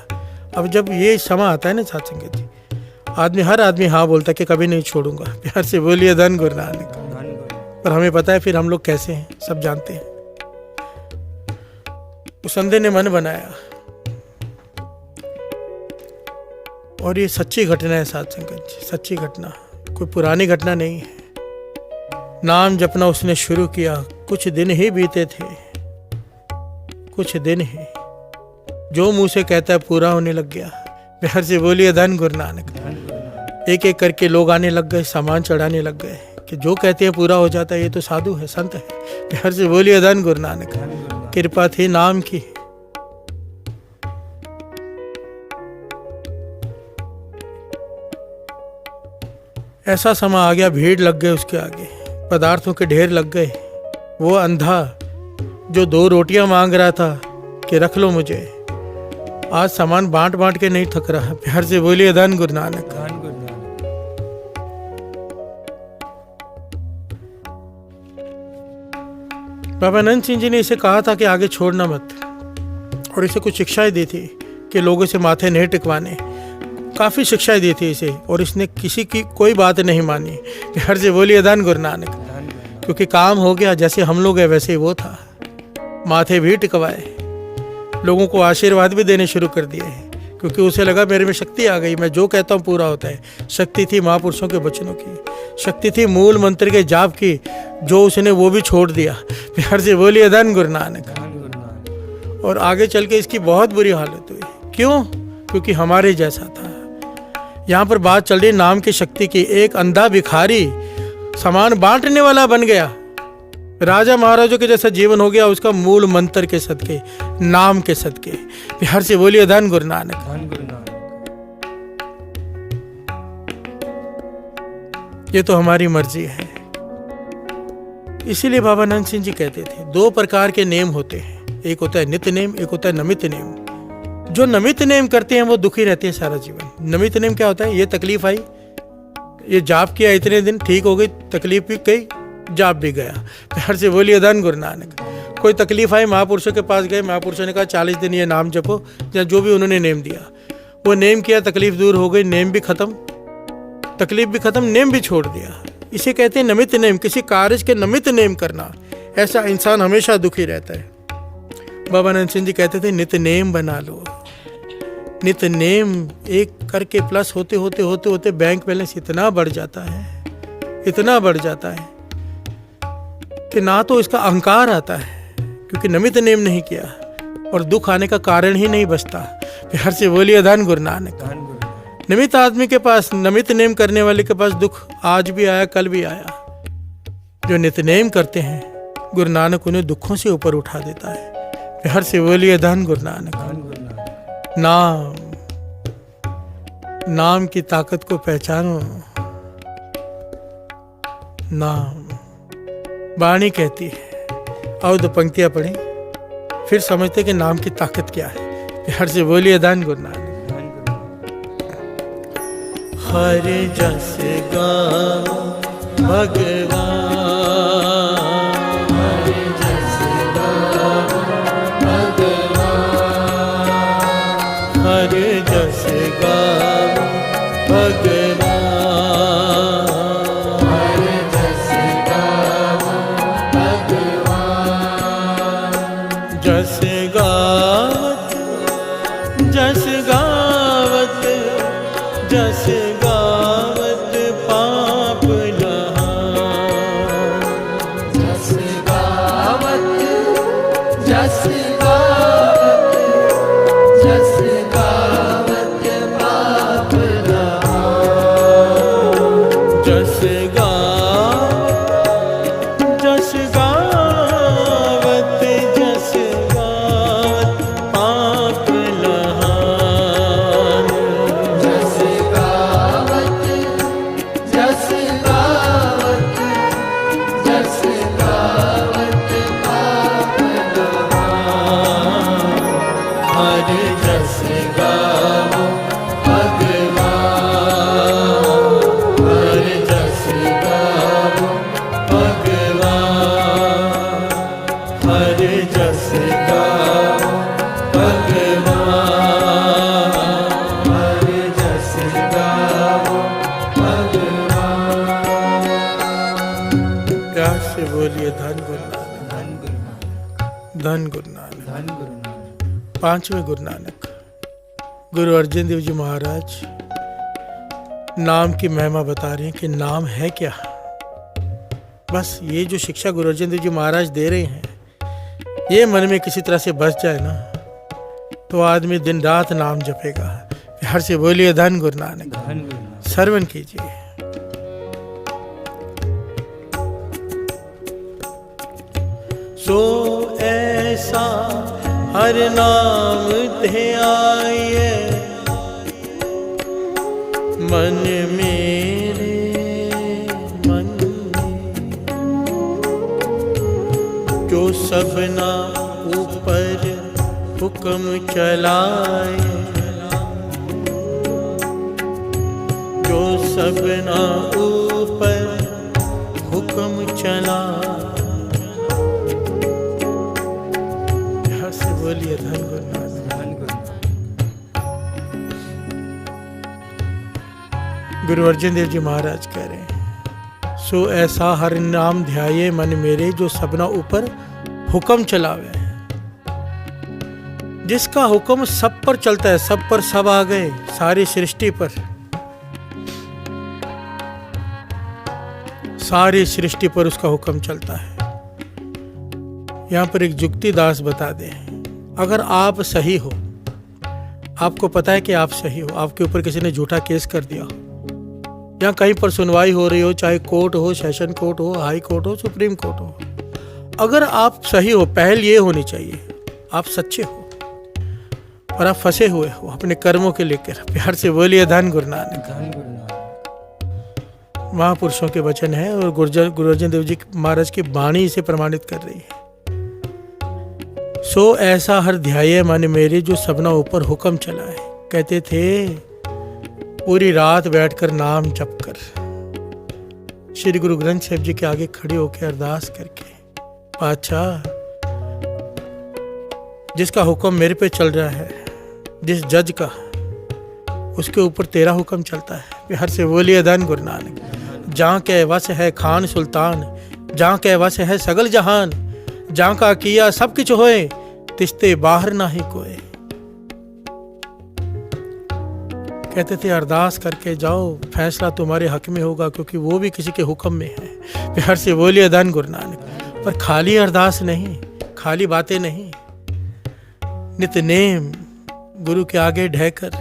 अब जब ये समा आता है ना साथ संगत जी, हर आदमी हाँ बोलता है कि कभी नहीं छोड़ूंगा। प्यार से बोलिए धन गुरु नानक। धन गुरु। पर हमें पता है फिर हम लोग कैसे हैं, सब जानते हैं। उस अंधे ने मन बनाया, और ये सच्ची घटना है साथ संगत जी, सच्ची घटना, कोई पुरानी घटना नहीं है। नाम जपना उसने शुरू किया, कुछ दिन ही बीते थे, कुछ दिन ही, जो मुंह से कहता है पूरा होने लग गया। प्यार से बोलिए धन गुरु नानक। एक एक करके लोग आने लग गए, सामान चढ़ाने लग गए कि जो कहते हैं पूरा हो जाता है, ये तो साधु है, संत है। प्यार से बोलिए धन गुरु नानक। कृपा थी नाम की ऐसा समय आ गया, भीड़ लग गए उसके आगे, पदार्थों के ढेर लग गए। वो अंधा जो 2 रोटियां मांग रहा था कि रख लो मुझे, आज सामान बांट बांट के नहीं थक रहा। प्यार से बोलिए धन गुरु नानक। धन गुरु नानक। बाबा नंद सिंह जी ने इसे कहा था कि आगे छोड़ना मत, और इसे कुछ शिक्षाएं दी थी कि लोगों से माथे नहीं टिकवाने। काफ़ी शिक्षाएं दी थी इसे, और इसने किसी की कोई बात नहीं मानी। प्यार से बोलिए धन गुरु नानक। धन गुरु नानक। क्योंकि काम हो गया, जैसे हम लोग है वैसे ही वो था। माथे भी टिकवाए, लोगों को आशीर्वाद भी देने शुरू कर दिए, क्योंकि उसे लगा मेरे में शक्ति आ गई, मैं जो कहता हूँ पूरा होता है। शक्ति थी महापुरुषों के वचनों की, शक्ति थी मूल मंत्र के जाप की, जो उसने वो भी छोड़ दिया। प्यार से बोलिए धन गुरु नानक। धन गुरु नानक। और आगे चल के इसकी बहुत बुरी हालत हुई। क्यों? क्योंकि हमारे जैसा था। यहाँ पर बात चल रही नाम की शक्ति की। एक अंधा भिखारी सामान बांटने वाला बन गया, राजा महाराजों के जैसा जीवन हो गया उसका, मूल मंत्र के सदके, नाम के सदके। प्यार से बोलिए धन गुरु नानक। धन गुरु नानक। ये तो हमारी मर्जी है। इसीलिए बाबा नंद सिंह जी कहते थे 2 प्रकार के नेम होते हैं, एक होता है नित्य नेम, एक होता है नमित नेम। जो नमित नेम करते हैं वो दुखी रहते हैं सारा जीवन। नमित नेम क्या होता है? ये तकलीफ आई, ये जाप किया इतने दिन, ठीक हो गई, तकलीफ भी गई, जाप भी गया। प्यार से बोलिए धन गुरु नानक। कोई तकलीफ आई, महापुरुषों के पास गए, महापुरुषों ने कहा 40 दिन ये नाम जपो, या जो भी उन्होंने नेम दिया वो नेम किया, तकलीफ दूर हो गई, नेम भी खत्म, तकलीफ भी खत्म, नेम भी छोड़ दिया। इसे कहते हैं नमित नेम। किसी कार्य के नमित नेम करना, ऐसा इंसान हमेशा दुखी रहता है। बाबा नंद सिंह जी कहते थे नित्य नेम बना लो। नित्य नेम एक करके प्लस होते होते होते होते बैंक बैलेंस इतना बढ़ जाता है, इतना बढ़ जाता है कि ना तो इसका अहंकार आता है, क्योंकि नमित नेम नहीं किया, और दुख आने का कारण ही नहीं बचता। प्यार से बोलिए धन गुरु नानक। धन गुरु नानक। नमित आदमी के पास, नमित नेम करने वाले के पास दुख आज भी आया, कल भी आया। जो नित्य नेम करते हैं, गुरु नानक उन्हें दुखों से ऊपर उठा देता है। प्यार से बोलिए धन गुरु नानक। धन गुरु नानक। नाम, नाम की ताकत को पहचानो। नाम, वाणी कहती है। आओ 2 पंक्तियां पढ़ें, फिर समझते कि नाम की ताकत क्या है। प्यार से बोलिए धन गुरु नानक। धन गुरु नानक। हर जस गाओ भगवान, हरि जस गावो भगवान, हर जस गाओ भगवान, हरि जस गावो भगवान, जस गावत, जस गावत, जस गावत पाप लहान, जस गावत, जस गावत, जस गावत पाप लहान, जस गावत, जस गावत, जस गावत पाप लहान, जस गावत, जस गावत, जस गावत पाप लहान, हर जस गावो भगवान, हर जस गावो भगवान, हर जस गावो भगवान, हर जस गावो भगवान। प्यार से बोलिए धन गुरु नानक। धन गुरु नानक। धन गुरु नानक। धन गुरु नानक। 5वें गुरु नानक गुरु अर्जन देव जी महाराज नाम की महिमा बता रहे हैं कि नाम है क्या। बस ये जो शिक्षा गुरु अर्जन देव जी महाराज दे रहे हैं, ये मन में किसी तरह से बस जाए ना, तो आदमी दिन रात नाम जपेगा। प्यार से बोलिए धन गुरु नानक। धन गुरु नानक। श्रवण कीजिए। सो ऐसा हर नाम ध्याये, मन मेरे सबना ऊपर हुक्म चलाए, जो सबना ऊपर हुक्म चलाए। यहाँ से बोलिए धन गुरु नानक। धन गुरु नानक। गुरु अर्जन देव जी महाराज कह रहे हैं, सो ऐसा हर नाम ध्याये मन मेरे, जो सबना ऊपर हुक्म चलावे। जिसका हुक्म सब पर चलता है, सब पर सब आ गए, सारी सृष्टि पर, सारी सृष्टि पर उसका हुक्म चलता है। यहां पर एक जुक्ति दास बता दे, अगर आप सही हो, आपको पता है कि आप सही हो, आपके ऊपर किसी ने झूठा केस कर दिया, या कहीं पर सुनवाई हो रही हो, चाहे कोर्ट हो, सेशन कोर्ट हो, हाई कोर्ट हो, सुप्रीम कोर्ट हो, अगर आप सही हो, पहल ये होनी चाहिए आप सच्चे हो और आप फंसे हुए हो अपने कर्मों के लेकर। प्यार से बोलिए धन गुरु नानक। धन गुरु नानक। महापुरुषों के वचन है और गुरु अर्जन देव जी महाराज की वाणी इसे प्रमाणित कर रही है। सो ऐसा हर ध्याये मन मेरे, जो सबना ऊपर हुक्म चलाए। कहते थे पूरी रात बैठकर नाम जप कर, श्री गुरु ग्रंथ साहिब जी के आगे खड़े होकर अरदास करके, पातशाह जिसका हुक्म मेरे पे चल रहा है, जिस जज का, उसके ऊपर तेरा हुक्म चलता है। प्यार से बोलिए धन गुरु नानक। जहाँ के वस है खान सुल्तान, जहाँ के वस है सगल जहान, जहाँ का किया सब कुछ होए, तिस्ते बाहर ना ही कोई। कहते थे अरदास करके जाओ, फैसला तुम्हारे हक में होगा, क्योंकि वो भी किसी के हुक्म में है। प्यार से बोलिए धन गुरु नानक। पर खाली अरदास नहीं, खाली बातें नहीं, नित्यनेम गुरु के आगे ढहकर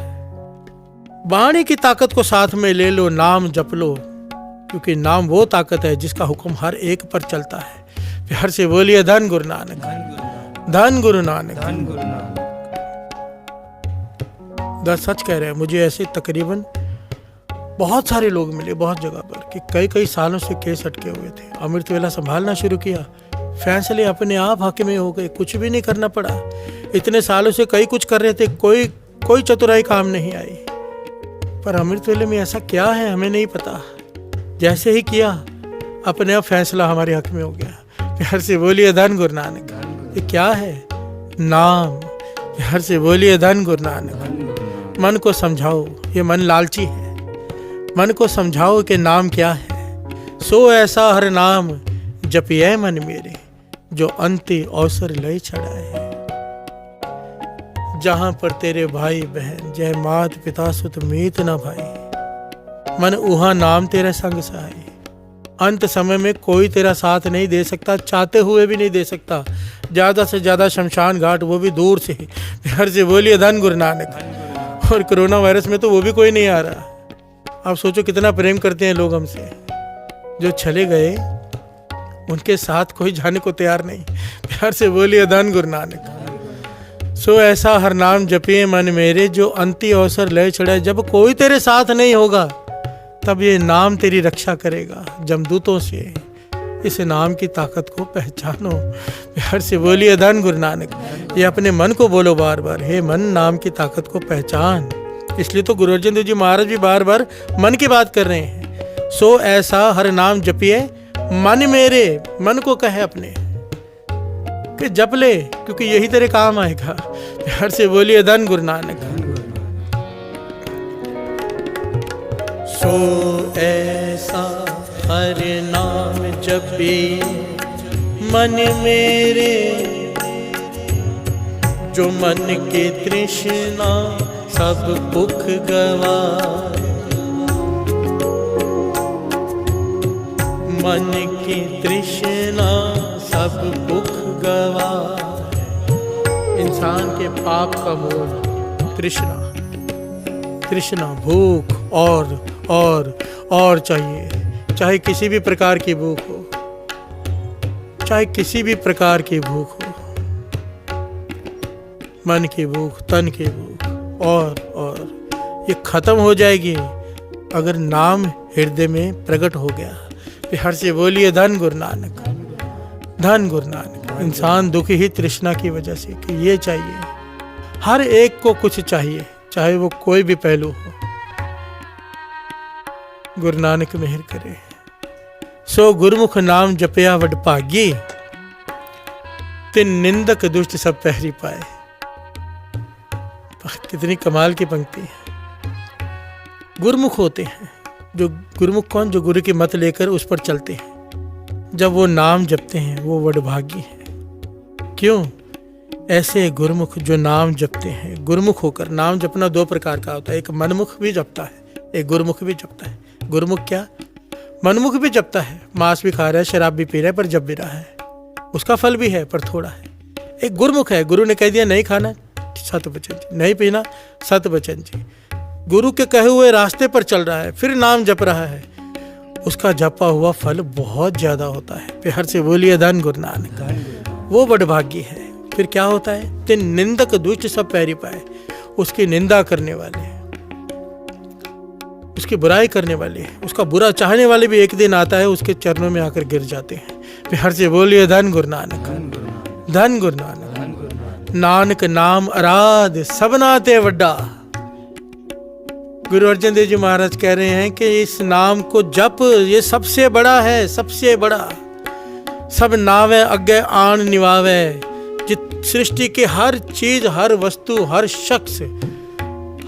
वाणी की ताकत को साथ में ले लो, नाम जप लो, क्योंकि नाम वो ताकत है जिसका हुक्म हर एक पर चलता है। प्यार से बोलिए धन गुरु नानक। धन गुरु नानक। धन गुरु नानक। दस सच कह रहे हैं, मुझे ऐसे तकरीबन बहुत सारे लोग मिले बहुत जगह पर कि कई कई सालों से केस अटके हुए थे, अमृत वेला संभालना शुरू किया, फैसले अपने आप हक में हो गए, कुछ भी नहीं करना पड़ा। इतने सालों से कई कुछ कर रहे थे, कोई चतुराई काम नहीं आई। पर अमृत वेले में ऐसा क्या है हमें नहीं पता, जैसे ही किया अपने आप फैसला हमारे हक में हो गया। प्यार से बोलिए धन गुरु नानक। ये क्या है? नाम। प्यार से बोलिए धन गुरु नानक। मन को समझाओ, ये मन लालची है, मन को समझाओ कि नाम क्या है। सो ऐसा हर नाम जपिए मन मेरे, जो अंति अवसर लय छड़ाए। जहां पर तेरे भाई बहन, जय मात पिता सुत मीत न भाई, मन उहा नाम तेरा संग सहाय। अंत समय में कोई तेरा साथ नहीं दे सकता, चाहते हुए भी नहीं दे सकता। ज्यादा से ज्यादा शमशान घाट, वो भी दूर से। प्यार से बोलिए धन गुरु नानक। और कोरोना वायरस में तो वो भी कोई नहीं आ रहा। आप सोचो कितना प्रेम करते हैं लोग हमसे, जो चले गए उनके साथ कोई जाने को तैयार नहीं। प्यार से बोलिए धन गुरु नानक। सो ऐसा हर नाम जपिए मन मेरे, जो अंति अवसर लय छड़ाए। जब कोई तेरे साथ नहीं होगा तब ये नाम तेरी रक्षा करेगा जमदूतों से। इस नाम की ताकत को पहचानो। प्यार से बोलिए धन गुरु नानक। ये अपने मन को बोलो बार बार, हे मन नाम की ताकत को पहचान। इसलिए तो गुरु अर्जन देव जी महाराज भी बार बार मन की बात कर रहे हैं। सो ऐसा हर नाम जपिए मन मेरे, मन को कहे अपने कि जप ले, क्योंकि यही तेरे काम आएगा। प्यार से बोलिए धन गुरु नानक। सो ऐसा हर नाम जपिए मन मेरे, जो मन की तृष्णा सब भूख गवाए। मन की तृष्णा सब भूख गवाए। इंसान के पाप का मूल तृष्णा, भूख और चाहिए। चाहे किसी भी प्रकार की भूख हो, चाहे किसी भी प्रकार की भूख हो, मन की भूख, तन की भूख, और ये खत्म हो जाएगी अगर नाम हृदय में प्रकट हो गया। प्यार से बोलिए धन गुरु नानक। धन गुरु नानक। इंसान दुखी ही तृष्णा की वजह से कि ये चाहिए। हर एक को कुछ चाहिए, चाहे वो कोई भी पहलू हो। गुरु नानक मेहर करे। सो गुरमुख नाम जपया वड भागी, तिन निंदक दुष्ट सब पहरी पाए। कितनी कमाल की पंक्ति है। गुरमुख होते हैं जो, गुरमुख कौन? जो गुरु की मत लेकर उस पर चलते हैं। जब वो नाम जपते हैं वो वडभागी है। क्यों? ऐसे गुरमुख जो नाम जपते हैं। गुरमुख होकर, नाम जपना दो प्रकार का होता है, एक मनमुख भी जपता है, एक गुरमुख भी जपता है। गुरमुख क्या? मनमुख भी जपता है, मांस भी खा रहा है, शराब भी पी रहा है, पर जप भी रहा है, उसका फल भी है पर थोड़ा है। एक गुरमुख है, गुरु ने कह दिया नहीं खाना, सतवचन जी, नहीं पीना, सतवचन जी, गुरु के कहे हुए रास्ते पर चल रहा है, फिर नाम जप रहा है, उसका जपा हुआ फल बहुत ज्यादा होता है। प्यार से बोलिए धन गुरु नानक। वो बड़भागी है। फिर क्या होता है? तिन निंदक दुष्ट सब पैरी पाए। उसकी निंदा करने वाले, उसकी बुराई करने वाले, उसका बुरा चाहने वाले भी एक दिन आता है उसके चरणों में आकर गिर जाते हैं। प्यार से बोलिए धन गुरु नानक, धन गुरु नानक। नानक नाम आराध सबना ते वड्डा। गुरु अर्जन देव जी महाराज कह रहे हैं कि इस नाम को जप, ये सबसे बड़ा है, सबसे बड़ा। सब नावे अग्गे आन निवावे। जित सृष्टि के हर चीज, हर वस्तु, हर शख्स,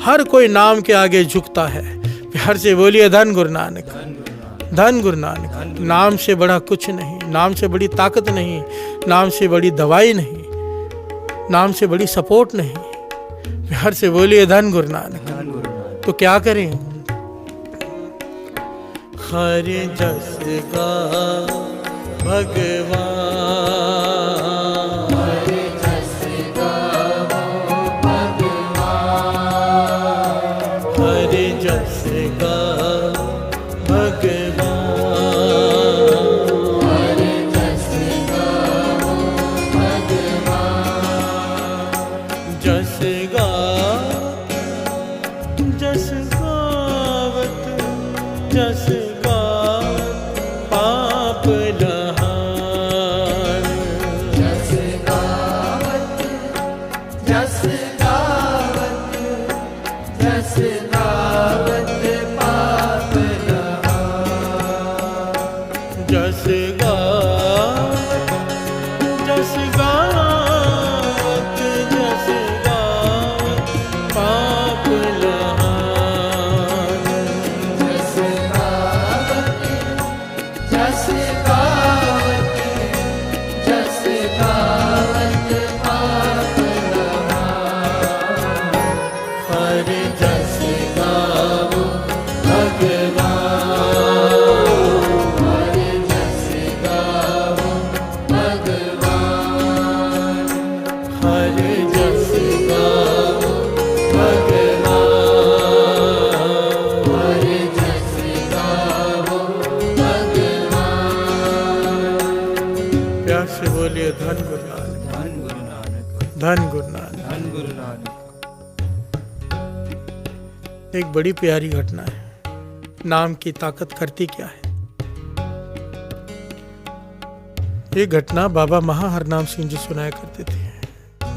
हर कोई नाम के आगे झुकता है। प्यार से बोलिए धन गुरु नानक, धन गुरु नानक। नाम से बड़ा कुछ नहीं, नाम से बड़ी ताकत नहीं, नाम से बड़ी दवाई नहीं, नाम से बड़ी सपोर्ट नहीं। प्यार से बोलिए धन गुरु नानक। तो क्या करें? हर जस का भगवान, हरि जस गावो भगवान, हर जस का भगवान, हरि जस गावो भगवान, जस गावत, जस गावत पाप लहान। जस गावत, जस गावत, जस गावत पाप लहान। जस गावत, जस गावत, जस गावत पाप लहान। जस गावत, जस गावत, जस गावत पाप लहान। हर जस गावो भगवान, हरि जस गावो भगवान, हर जस गावो भगवान, हरि जस गावो भगवान। प्यार से बोलिए धन गुरु नानक, धन गुरु नानक, धन गुरु नानक। धन गुरु नानक। एक बड़ी प्यारी घटना है। नाम की ताकत करती क्या है? ये घटना बाबा महाहरनाम सिंह जी सुनाया करते थे।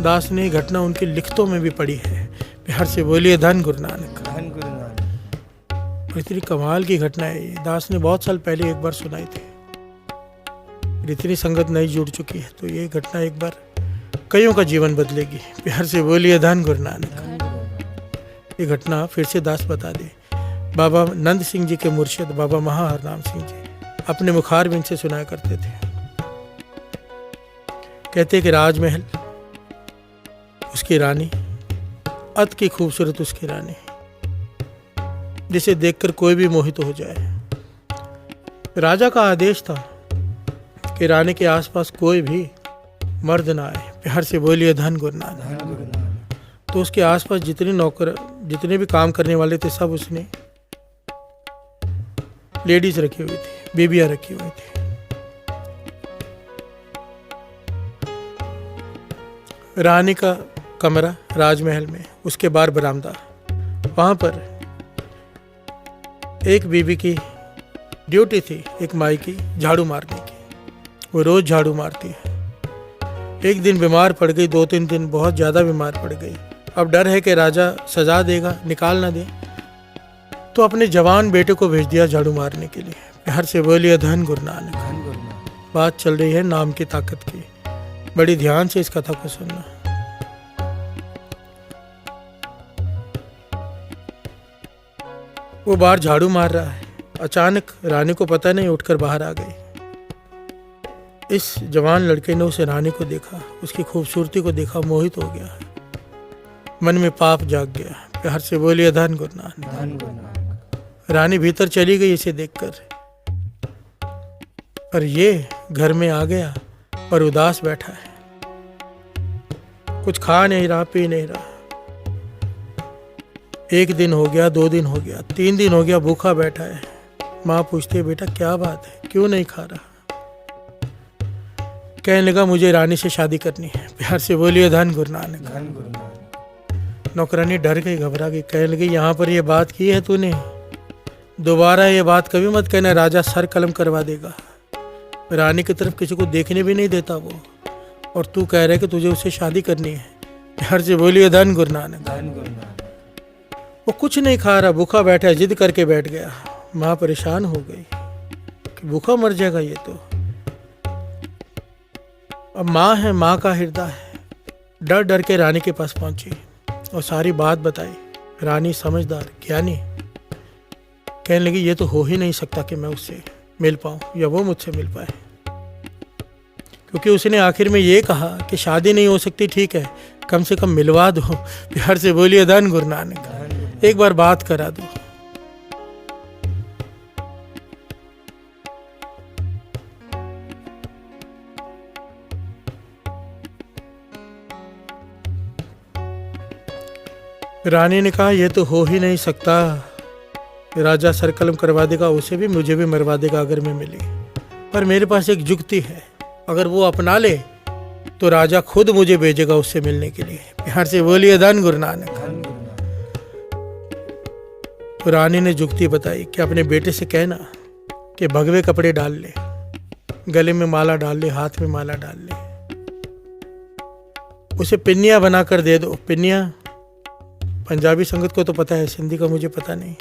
दास ने ये घटना उनकी लिखतों में भी पढ़ी है। प्यार से बोलिए धन गुरु नानक। धन गुरु नानक। इतनी कमाल की घटना है ये। दास ने बहुत साल पहले एक बार सुनाई थी। इतनी संगत नहीं जुड़ चुकी है तो ये घटना एक बार कईयों का जीवन बदलेगी। प्यार से बोलिए धन गुरु नानक। ये घटना फिर से दास बता दे। बाबा नंद सिंह जी के मुर्शिद बाबा महाहरनाम सिंह जी अपने मुखारबिंद से सुनाया करते थे। कहते कि राजमहल, उसकी रानी, अत की खूबसूरत उसकी रानी, जिसे देखकर कोई भी मोहित हो जाए। राजा का आदेश था कि रानी के आसपास कोई भी मर्द ना आए। प्यार से बोलिए धन गुरु नानक। धन गुरु नानक। तो उसके आसपास जितने नौकर, जितने भी काम करने वाले थे, सब उसने लेडीज रखी हुई थी, बेबियां रखी हुई थी। रानी का कमरा राजमहल में, उसके बाहर बरामदा, वहां पर एक बीबी की ड्यूटी थी, एक माई की, झाड़ू मारने की। वो रोज झाड़ू मारती है। एक दिन बीमार पड़ गई, 2-3 दिन बहुत ज़्यादा बीमार पड़ गई। अब डर है कि राजा सजा देगा, निकाल ना दे, तो अपने जवान बेटे को भेज दिया झाड़ू मारने के लिए। प्यार से बोलिए धन गुरु नानक। धन गुरु नानक। बात चल रही है नाम की ताकत की। बड़ी ध्यान से इस कथा को सुनना। वो बाहर झाड़ू मार रहा है, अचानक रानी को पता नहीं, उठकर बाहर आ गई। इस जवान लड़के ने उसे रानी को देखा, उसकी खूबसूरती को देखा, मोहित हो गया, मन में पाप जाग गया। प्यार से बोलिए धन गुरु नानक। धन गुरु नानक। रानी भीतर चली गई इसे देखकर, पर ये घर में आ गया और उदास बैठा है, कुछ खा नहीं रहा, पी नहीं रहा। 1 दिन हो गया, 2 दिन हो गया, 3 दिन हो गया, भूखा बैठा है। माँ पूछती है, बेटा क्या बात है, क्यों नहीं खा रहा? कहने लगा, मुझे रानी से शादी करनी है। प्यार से बोलिए धन गुरु नानक। धन गुरु नानक। नौकरानी डर गई, घबरा गई, कहने लगी, यहाँ पर ये बात की है तूने, दोबारा ये बात कभी मत कहना, राजा सर कलम करवा देगा। रानी की तरफ किसी को देखने भी नहीं देता वो, और तू कह रहे कि तुझे उससे शादी करनी है। प्यार से बोलिए धन गुरु नानक। धन गुरु नानक। वो कुछ नहीं खा रहा, भूखा बैठा है, जिद करके बैठ गया। माँ परेशान हो गई कि भूखा मर जाएगा ये तो। अब माँ है, माँ का हृदय है, डर डर के रानी के पास पहुंची और सारी बात बताई। रानी समझदार, ज्ञानी, कहने लगी, ये तो हो ही नहीं सकता कि मैं उससे मिल पाऊं या वो मुझसे मिल पाए, क्योंकि उसने आखिर में ये कहा कि शादी नहीं हो सकती, ठीक है, कम से कम मिलवा दो। प्यार से बोलिए धन गुरु नानक। एक बार बात करा दो। रानी ने कहा, यह तो हो ही नहीं सकता, राजा सर कलम करवा देगा, उसे भी मुझे भी मरवा देगा अगर मैं मिली। पर मेरे पास एक जुक्ति है, अगर वो अपना ले तो राजा खुद मुझे भेजेगा उससे मिलने के लिए। प्यार से बोलिए धन गुरु नानक। धन गुरु नानक। तो रानी ने जुक्ति बताई कि अपने बेटे से कहना कि भगवे कपड़े डाल ले, गले में माला डाल ले, हाथ में माला डाल ले, उसे पिन्नियाँ बनाकर दे दो। पिन्नियाँ पंजाबी संगत को तो पता है, सिंधी का मुझे पता नहीं।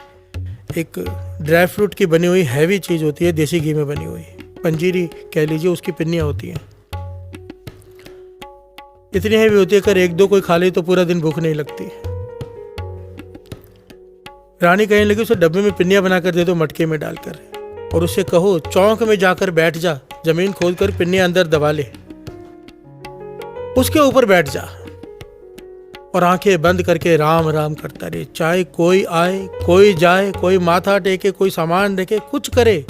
एक ड्राई फ्रूट की बनी हुई हैवी चीज़ होती है, देसी घी में बनी हुई, पंजीरी कह लीजिए, उसकी पिन्नियाँ होती हैं। इतनी हैवी होती है, अगर 1-2 कोई खा ले तो पूरा दिन भूख नहीं लगती। रानी कहने लगी, उसे डब्बे में पिन्नियाँ बनाकर दे दो, मटके में डालकर, और उससे कहो चौक में जाकर बैठ जा, जमीन खोद कर पिन्नियाँ अंदर दबा ले, उसके ऊपर बैठ जा और आंखें बंद करके राम राम करता रहे। चाहे कोई आए, कोई जाए, कोई माथा टेके, कोई सामान देखे, कुछ करे,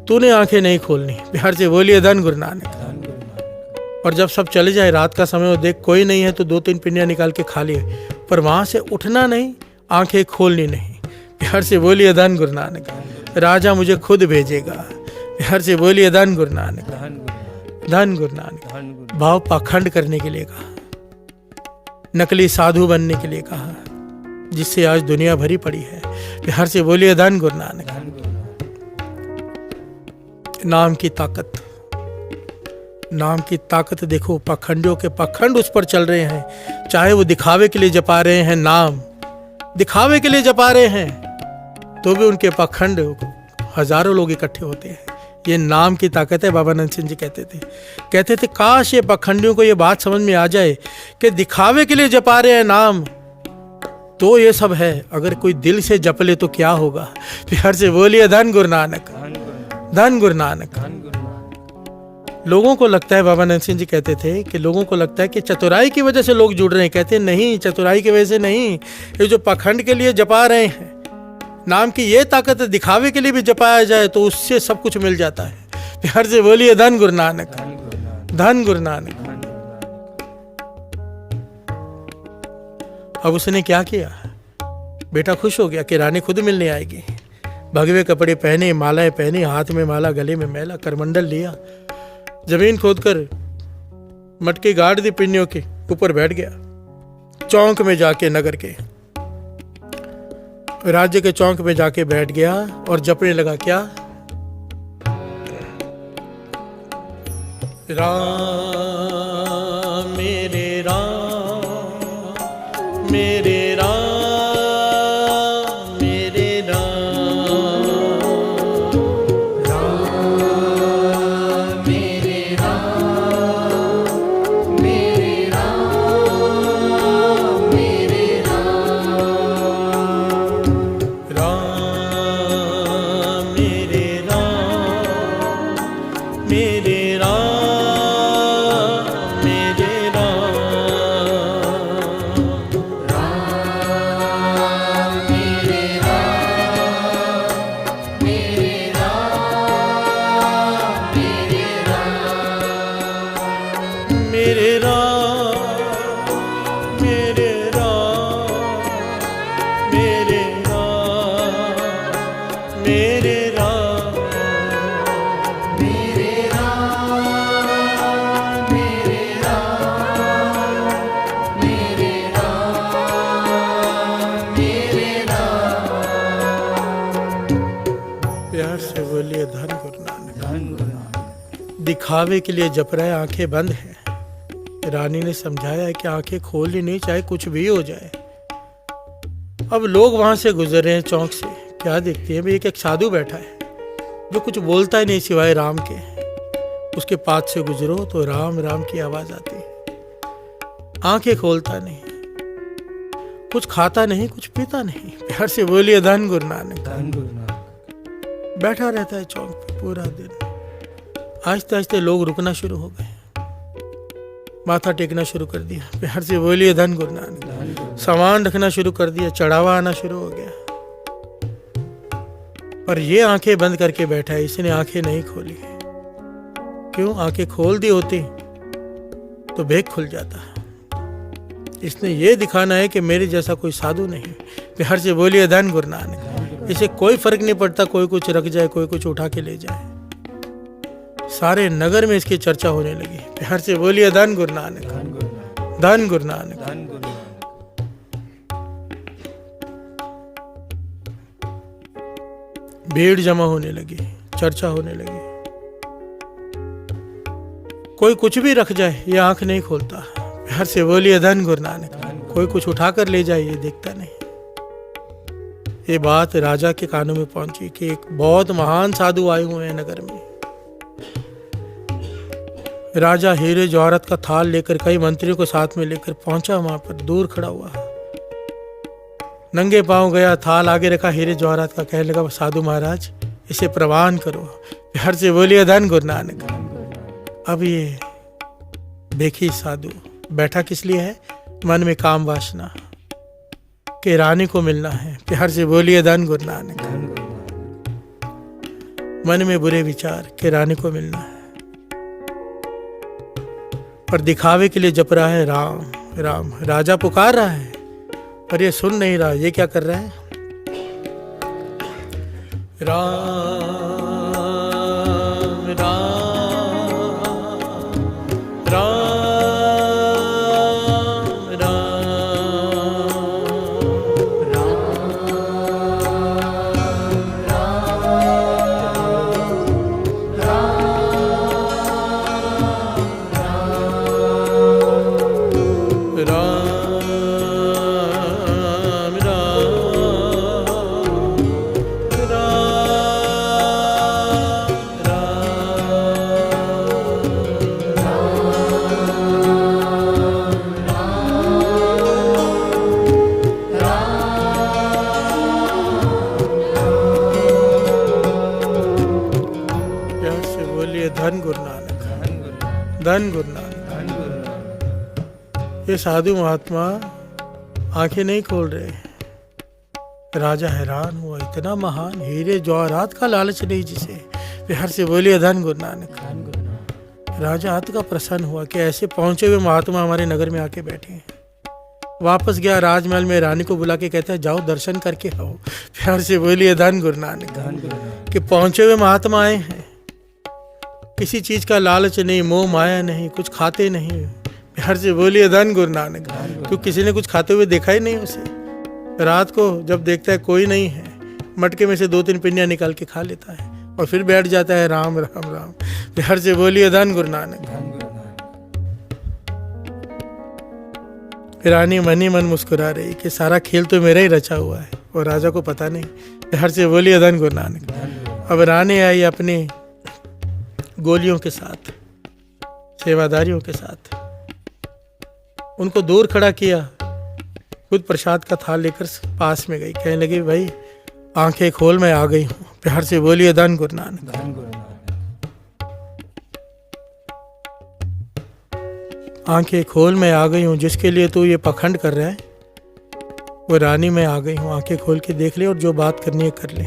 तूने आंखें नहीं खोलनी। प्यार से बोलिए धन गुरु नानक। धन गुरु नानक। और जब सब चले जाए, रात का समय हो, देख कोई नहीं है तो 2-3 पिन्नियाँ निकाल के खा लिए, पर वहां से उठना नहीं, आंखें खोलनी नहीं। प्यार से बोलिए धन गुरु नानक। राजा मुझे खुद भेजेगा। प्यार से बोलिए धन गुरु नानक। धन गुरु नानक। धन गुरु नानक। धन गुरु। भाव पाखंड करने के लिए कहा, नकली साधु बनने के लिए कहा, जिससे आज दुनिया भरी पड़ी है। प्यार से बोलिए धन गुरु नानक। धन गुरु नानक। नाम की ताकत, नाम की ताकत देखो। पाखंडियों के पाखंड उस पर चल रहे हैं, चाहे वो दिखावे के लिए जपा रहे हैं, नाम दिखावे के लिए जपा रहे हैं, तो भी उनके पाखंड हजारों लोग इकट्ठे होते हैं। ये नाम की ताकत है। बाबा नंद सिंह जी कहते थे काश ये पाखंडियों को ये बात समझ में आ जाए कि दिखावे के लिए जपा रहे हैं नाम, तो ये सब है, अगर कोई दिल से जप ले तो क्या होगा। प्यार से बोलिए धन गुरु नानक। धन गुरु नानक। धन गुरु नानक। लोगों को लगता है, बाबा नंद सिंह जी कहते थे कि लोगों को लगता है कि चतुराई की वजह से लोग जुड़ रहे हैं। कहते नहीं, चतुराई की वजह से नहीं, ये जो पाखंड के लिए जपा रहे हैं नाम की ये ताकत है, दिखावे के लिए भी जपाया जाए तो उससे सब कुछ मिल जाता है। प्यार से बोलिए धन गुरु नानक। धन गुरु नानक। धन गुरु नानक। धन गुरु नानक। अब उसने क्या किया, बेटा खुश हो गया कि रानी खुद मिलने आएगी। भगवे कपड़े पहने, मालाएं पहनी, हाथ में माला, गले में मैला, करमंडल लिया, जमीन खोदकर मटके गाड़ दी, पिन्नियों के ऊपर बैठ गया। चौक में जाके, नगर के राज्य के चौक में जाके बैठ गया और जपने लगा क्या, राम मेरे राम मेरे राम मेरे राम मेरे राम मेरे राम। प्यार से बोलिए धन गुरु नानक। धन गुरु नानक। दिखावे के लिए जप रहा है, आंखें बंद हैं। रानी ने समझाया है कि आंखें खोलनी नहीं, चाहे कुछ भी हो जाए। अब लोग वहां से गुजर रहे हैं चौक से, क्या देखते हैं भाई एक साधु बैठा है जो कुछ बोलता ही नहीं सिवाय राम के। उसके पास से गुजरो तो राम राम की आवाज आती है। आंखें खोलता नहीं, कुछ खाता नहीं, कुछ पीता नहीं। प्यार से बोलिए धन गुरु नानक। धन गुरु नानक। बैठा रहता है चौक पे पूरा दिन। आहिस्ते आहिस्ते लोग रुकना शुरू हो गए, माथा टेकना शुरू कर दिया। प्यार से बोलिए धन गुरु नानक। धन गुरु। सामान रखना शुरू कर दिया, चढ़ावा आना शुरू हो गया। पर ये आंखें बंद करके बैठा है, इसने आंखें नहीं खोली। क्यों? आंखें खोल दी होती तो भेग खुल जाता। इसने ये दिखाना है कि मेरे जैसा कोई साधु नहीं। प्यार से बोलिए धन गुरु नानक। इसे कोई फर्क नहीं पड़ता कोई कुछ रख जाए, कोई कुछ उठा के ले जाए। सारे नगर में इसकी चर्चा होने लगी। प्यार से बोलिए धन गुरु नानक। धन गुरु नानक। धन गुरु नानक। धन गुरु नानक। भीड़ जमा होने लगी, चर्चा होने लगी। कोई कुछ भी रख जाए ये आंख नहीं खोलता। प्यार से बोलिए धन गुरु नानक। कोई कुछ उठा कर ले जाए ये देखता नहीं। ये बात राजा के कानों में पहुंची कि एक बहुत महान साधु आए हुए हैं नगर में। राजा हीरे जवाहरात का थाल लेकर कई मंत्रियों को साथ में लेकर पहुंचा। वहां पर दूर खड़ा हुआ, नंगे पांव गया, थाल आगे रखा हीरे जवाहरात का। कहने लगा साधु महाराज इसे प्रवान करो। प्यार से बोलिए धन गुरु नानक। अब ये देखिए साधु बैठा किस लिए है? मन में काम वासना के रानी को मिलना है। प्यार से बोलिए धन गुरु नानक। धन गुरु नानक। मन में बुरे विचार के रानी को मिलना है, पर दिखावे के लिए जप रहा है राम राम। राजा पुकार रहा है पर ये सुन नहीं रहा। ये क्या कर रहा है? राम राम राम धन गुरु नानक। धन गुरु नानक। धन गुरु नानक। ये साधु महात्मा आंखें नहीं खोल रहे। राजा हैरान हुआ, इतना महान हीरे जवाहरात का लालच नहीं जिसे। प्यार से बोलिए धन गुरु नानक। धन गुरु नानक। राजा अत का प्रसन्न हुआ कि ऐसे पहुंचे हुए महात्मा हमारे नगर में आके बैठे हैं। वापस गया राजमहल में, रानी को बुला के कहता है जाओ दर्शन करके आओ। प्यार से बोलिए धन गुरु नानक। धन गुरु नानक। कि पहुंचे हुए महात्मा आए हैं, किसी चीज का लालच नहीं, मोह माया नहीं, कुछ खाते नहीं। प्यार से बोलिए धन गुरु नानक। क्योंकि किसी ने कुछ खाते हुए देखा ही नहीं उसे। रात को जब देखता है कोई नहीं है, मटके में से 2-3 पिंडियां निकाल के खा लेता है और फिर बैठ जाता है राम राम राम। प्यार से बोलिए धन गुरु नानक। धन गुरु नानक। रानी मन ही मन मुस्कुरा रही कि सारा खेल तो मेरा ही रचा हुआ है और राजा को पता नहीं। प्यार से बोलिए धन गुरु नानक। अब रानी आई अपने गोलियों के साथ, सेवादारियों के साथ, उनको दूर खड़ा किया, खुद प्रसाद का थाल लेकर पास में गई। कहने लगी भाई आंखें खोल, मैं आ गई हूँ। प्यार से बोलिए धन गुरु नानक। धन गुरु नानक। आंखें खोल, मैं आ गई हूँ। जिसके लिए तू ये पखंड कर रहा है वो रानी मैं आ गई हूँ। आंखें खोल के देख ले और जो बात करनी है कर ले।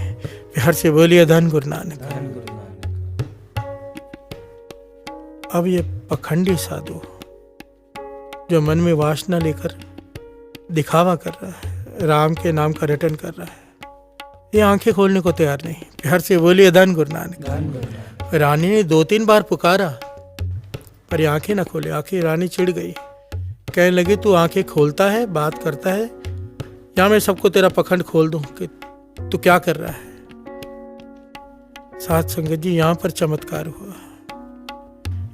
प्यार से बोलिए धन गुरु नानक। धन गुरु नानक। अब ये पखंडी साधु जो मन में वासना लेकर दिखावा कर रहा है, राम के नाम का रटन कर रहा है, ये आंखें खोलने को तैयार नहीं। प्यार से बोलिए धन गुरु नानक। धन गुरु नानक। रानी ने 2-3 बार पुकारा पर ये आंखें ना खोले। आंखें रानी चिढ़ गई, कहने लगी तू आंखें खोलता है, बात करता है, या मैं सबको तेरा पखंड खोल दूं कि तू क्या कर रहा है। साथ संगत जी, यहाँ पर चमत्कार हुआ।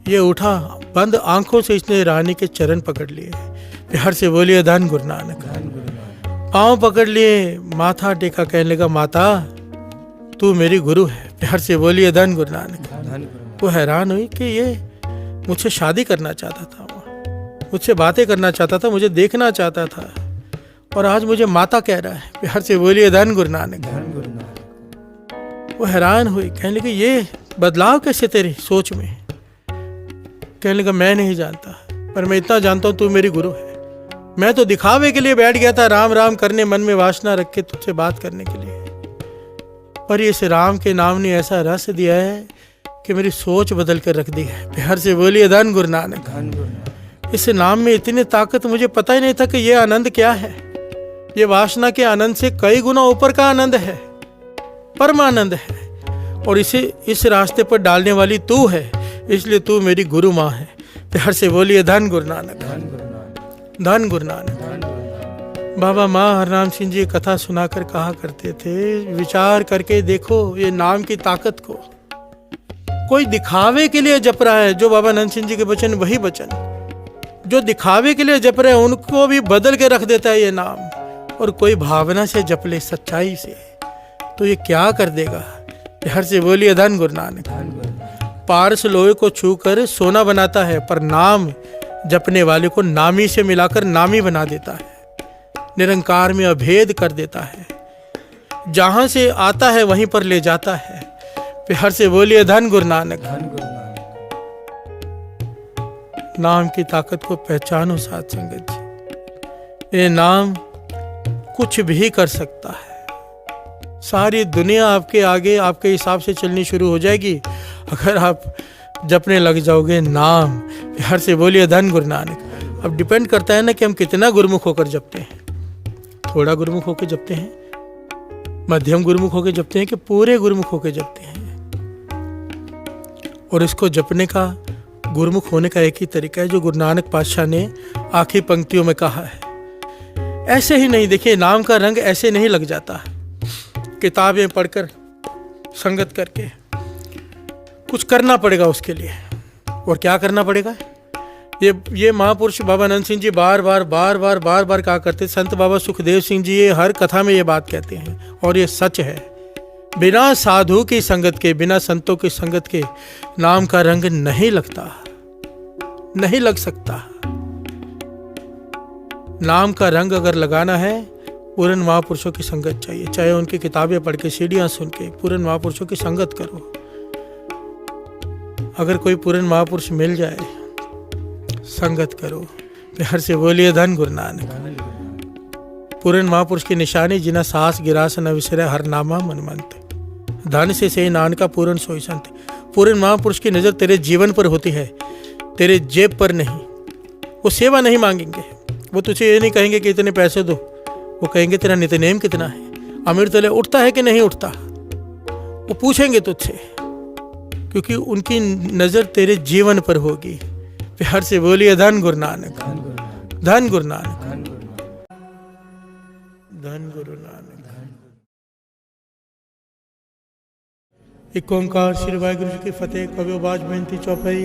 ये उठा, बंद आंखों से इसने रानी के चरण पकड़ लिए। प्यार से बोलिए धन गुरु नानक। धन गुरु नानक। पाँव पकड़ लिए, माथा टेका, कहने लगा माता तू मेरी गुरु है। प्यार से बोलिए धन गुरु नानक। धन गुरु नानक। वो हैरान हुई कि ये मुझसे शादी करना चाहता था, मुझसे बातें करना चाहता था, मुझे देखना चाहता था, और आज मुझे माता कह रहा है। प्यार से बोलिए धन गुरु नानक। धन गुरु नानक। वो हैरान हुई, कहने लगी ये बदलाव कैसे तेरी सोच में। कहने लगा मैं नहीं जानता, पर मैं इतना जानता हूँ तू मेरी गुरु है। मैं तो दिखावे के लिए बैठ गया था, राम राम करने, मन में वासना रख के तुझसे बात करने के लिए, पर इस राम के नाम ने ऐसा रस दिया है कि मेरी सोच बदल कर रख दी है। प्यार से बोलिए धन गुरु नानक। धन गुरु नानक। इस नाम में इतनी ताकत, मुझे पता ही नहीं था कि ये आनंद क्या है। ये वासना के आनंद से कई गुना ऊपर का आनंद है, परमानंद है, और इसे इस रास्ते पर डालने वाली तू है, इसलिए तू मेरी गुरु माँ है। प्यार से बोलिए धन गुरु नानक। धन गुरु नानक। धन गुरु नानक। धन गुरु नानक। बाबा माँ हरनाम सिंह जी कथा सुनाकर कहा करते थे, विचार करके देखो ये नाम की ताकत को। कोई दिखावे के लिए जप रहा है, जो बाबा नंद सिंह जी के वचन वही वचन, जो दिखावे के लिए जप रहे हैं उनको भी बदल के रख देता है ये नाम। और कोई भावना से जप ले, सच्चाई से, तो ये क्या कर देगा। प्यार से बोलिए धन गुरु नानक। धन गुरु नानक। पारस लोहे को छूकर सोना बनाता है, पर नाम जपने वाले को नामी से मिलाकर नामी बना देता है, निरंकार में अभेद कर देता है, जहां से आता है वहीं पर ले जाता है। प्यार से बोलिए धन गुरु नानक। धन गुरु नानक। नाम की ताकत को पहचानो साथ संगत जी। ये नाम कुछ भी कर सकता है। सारी दुनिया आपके आगे आपके हिसाब से चलनी शुरू हो जाएगी अगर आप जपने लग जाओगे नाम। प्यार से बोलिए धन गुरु नानक। अब डिपेंड करता है ना कि हम कितना गुरुमुख होकर जपते हैं। थोड़ा गुरुमुख होकर जपते हैं, मध्यम गुरुमुख होकर जपते हैं, कि पूरे गुरुमुख होकर जपते हैं। और इसको जपने का, गुरुमुख होने का एक ही तरीका है जो गुरु नानक पातशाह ने आखिरी पंक्तियों में कहा है। ऐसे ही नहीं, देखिए नाम का रंग ऐसे नहीं लग जाता। किताबें पढ़कर, संगत करके, कुछ करना पड़ेगा उसके लिए। और क्या करना पड़ेगा, ये महापुरुष बाबा नंद सिंह जी बार बार कहा करते। संत बाबा सुखदेव सिंह जी ये हर कथा में ये बात कहते हैं, और ये सच है। बिना साधु की संगत के, बिना संतों की संगत के नाम का रंग नहीं लगता, नहीं लग सकता। नाम का रंग अगर लगाना है, पूरन महापुरुषों की संगत चाहिए। चाहे उनकी किताबें पढ़ के, सीढ़ियां सुन के, पूरन महापुरुषों की संगत करो। अगर कोई पूरन महापुरुष मिल जाए, संगत करो। प्यार से बोलिए धन गुरु नानक। पूरन महापुरुष की निशानी, जिना सास गिरास न विसरे, हर नामा मनमंत। धन से नानका पूरन सोई संत। पूरन महापुरुष की नजर तेरे जीवन पर होती है, तेरे जेब पर नहीं। वो सेवा नहीं मांगेंगे, वो तुझे ये नहीं कहेंगे कि इतने पैसे दो, वो कहेंगे तेरा नित्यनेम कितना है, अमृत तले उठता है कि नहीं उठता। वो पूछेंगे तुझसे, क्योंकि उनकी नजर तेरे जीवन पर होगी। प्यार से बोलिए धन गुरु नानक। धन गुरु नानक। धन गुरु नानक। एक ओंकार श्री वाहिगुरु जी की फतेह। कवियो बाज बेनती चौपाई।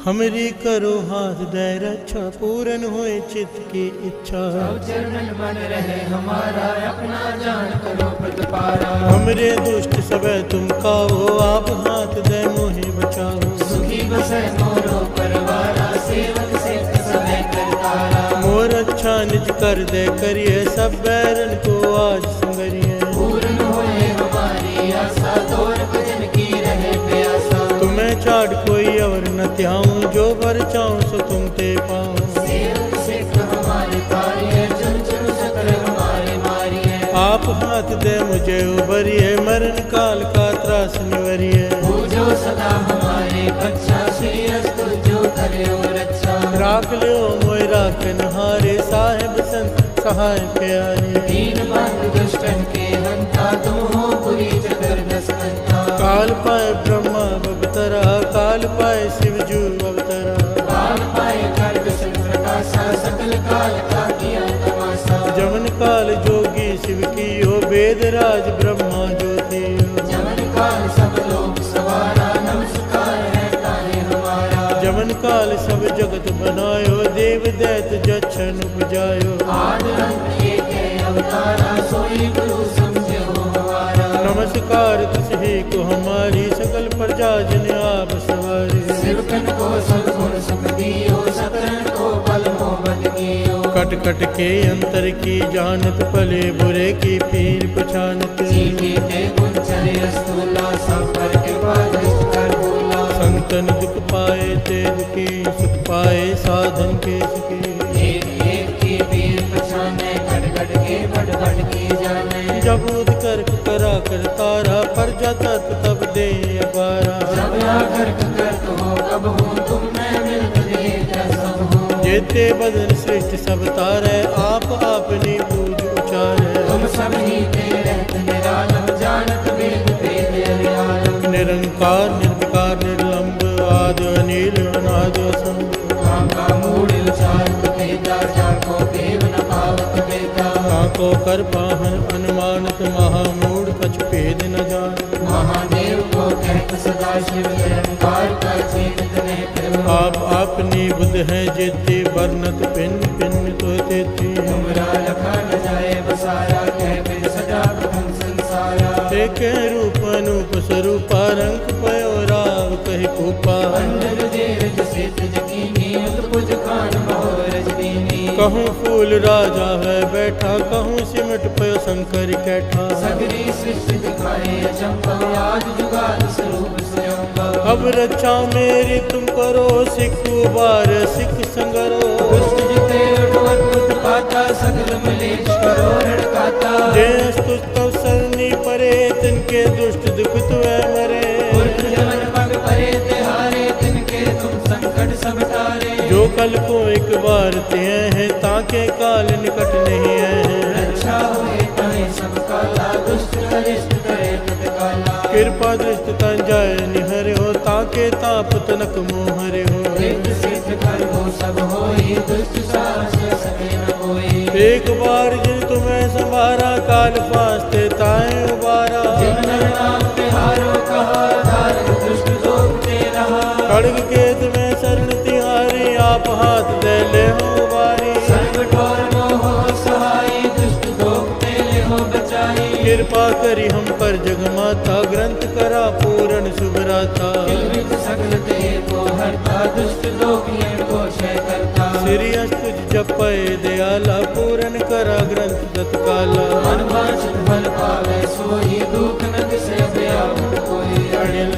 हमरी करो हाथ दे रक्षा, पूरन होए चित्त की इच्छा। चरणन बन रहे हमारा, अपना जान करो प्रतिपारा। हमरे दुष्ट सबे तुम काओ, आप हाथ दे मोहे बचाओ। सुखी बसे मोरो परवारा, सेवक से सबे करतारा। मोर अच्छा निज कर दे करिए, सब बैरन को आज संगरिए। पूर्ण होए हमारी आशा, तोर भजन की रहे प्यासा। तुम्हें छाड़ कोई और न त्याऊं, जो बर चाऊं सो तुम ते पाऊं। सेवक सिख हमारे पारिये, चुन चुन सकल हमारे मारिये। आप हाथ दे मुझे उबरिए, मरण काल का त्रास निवरिए। पूजो सदा हमारे बच्चा, श्री अस्तु जो करे रक्षा। राख लियो मोय राखन हारे, साहेब संत सहाय प्यारे। दीन बंधु दुष्टन के हंता, तुम हो बुरी चतुर्दश कंता। काल पाए ब्रह्मा अवतरा, काल पाए शिवजू अवतरा। काल पाए खड्ग शंख प्रकाशा, सकल काल का किया तमाशा। जमन काल जोगी शिव की हो, वेद राज ब्रह्मा ज्योति हो। जमन काल सब लोग सवारा, नमस्कार है ताहे हमारा। जमन काल सब जगत बनायो, देव दैत जच्छन उपजायो। आद अंत एक है अवतारा, सोई गुरु समझो हमारा। नमस्कार तुझे को हमारी, सकल प्रजा जन आप सवारी। सिरकन को सद्गुण सुख दियो, सकलन को बल मोहब्बत कियो। कट कट के अंतर की जानत, भले बुरे की पीर पछानत। जीते ते गुंचर अस्तुला, सब पर कृपा दृष्ट कर भूला। संतन दुख पाए ते दुखी, सुख पाए साधन के सुखी। एक एक की पीर पछाने, खट खट के फट फट की जाने। जब उद कर करा कर तारा, पर जाता तब दे अपारा। जब आकर करत हो कब हो, तुम मैं मिलत देता सब हो। जेते बदन श्रेष्ठ सब तारे, आप अपनी पूज उचारे। तुम सब ही ते रहत निरालम, जानत वेद वेद हरियालम। निरंकार निर्विकार निर्लंब, आदि अनिल अनादि असंग। काका मूढ़ उचारत वेदा, जाको देव न पावत वेदा। काको कर पाहन अनुमानत, महामूढ़ कछ भेद न जान। महादेव को कहत सदा शिव, निरंकार का चेतत नहीं प्रभु। आप अपनी बुद्ध है जेते, वर्णत पिन पिन तो तेती। तुमरा लखा न जाए बसाया, कह फिर सदा प्रथम संसारा। एक रूप अनूप स्वरूपा, रंग पयो राव कहि कूपा। अंडर देर जसे तुझ कीनी, उतपुज खान बहुरज दीनी। कहूँ फूल राजा है बैठा, कहूँ सिमट पयो शंकर कैठा। सगरी सृष्टि दिखाए अचंभव, आज जुगाद स्वरूप स्वयंभव। अब रक्षा मेरी तुम करो, सिख उबार सिख संगरो। दुष्ट जिते अद्भुत पाता, सकल मलेश करो रड़काता। जय स्तुस्तव सरनी परे, तिनके दुष्ट दुख तुए मरे। पुरख जमन पग परे तिहारे, तिनके तुम संकट सब टारे। जो कल को एक बार ते हैं, ताके काल निकट नहीं है। रक्षा हुए तहे सब काला, दुष्ट अरिष्ट करे तत्काला। कृपा दृष्ट तन जाय निहर हो, ताके ताप तनक मोहर हो। सिद्ध सिद्ध कर हो सब होई, दुष्ट साहस सके न कोई। एक बार जिन तुम्हें संभारा, काल फास्ते ताए उबारा। जिन नर नाम तिहारो कहा, धारक दुष्ट लोग ते रहा। खड्ग के तुम्हें शरण तिहारी, आप हाथ दे ले हो बारी। संकट और मोह सहाय, दुष्ट लोग ते ले हो बचाई। कृपा करी हम पर जगमाता, ग्रंथ करा पूर्ण शुभराता। किलबित सकल ते को हरता, दुष्ट लोग ये को क्षय करता। श्री अस्तुज जपय दयाला, पूर्ण करा ग्रंथ तत्काला। मन वांछित फल पावे सोई, दुख न दिसे व्याकुल कोई। अनिल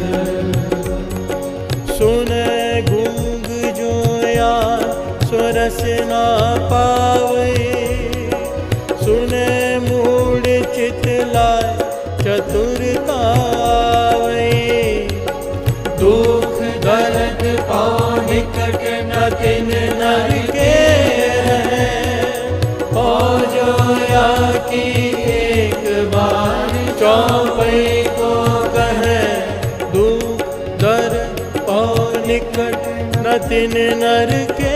सुने गूंग जोया, स्वरस ना पावे। सुने मूढ़ चित लाय, चतुरता आवे। दुख दर्द पाओ निकट, न तिन नर के रहें। हो जोया की एक बार, चौपई को कहे। दुख दर्द पाओ निकट, न तिन नर के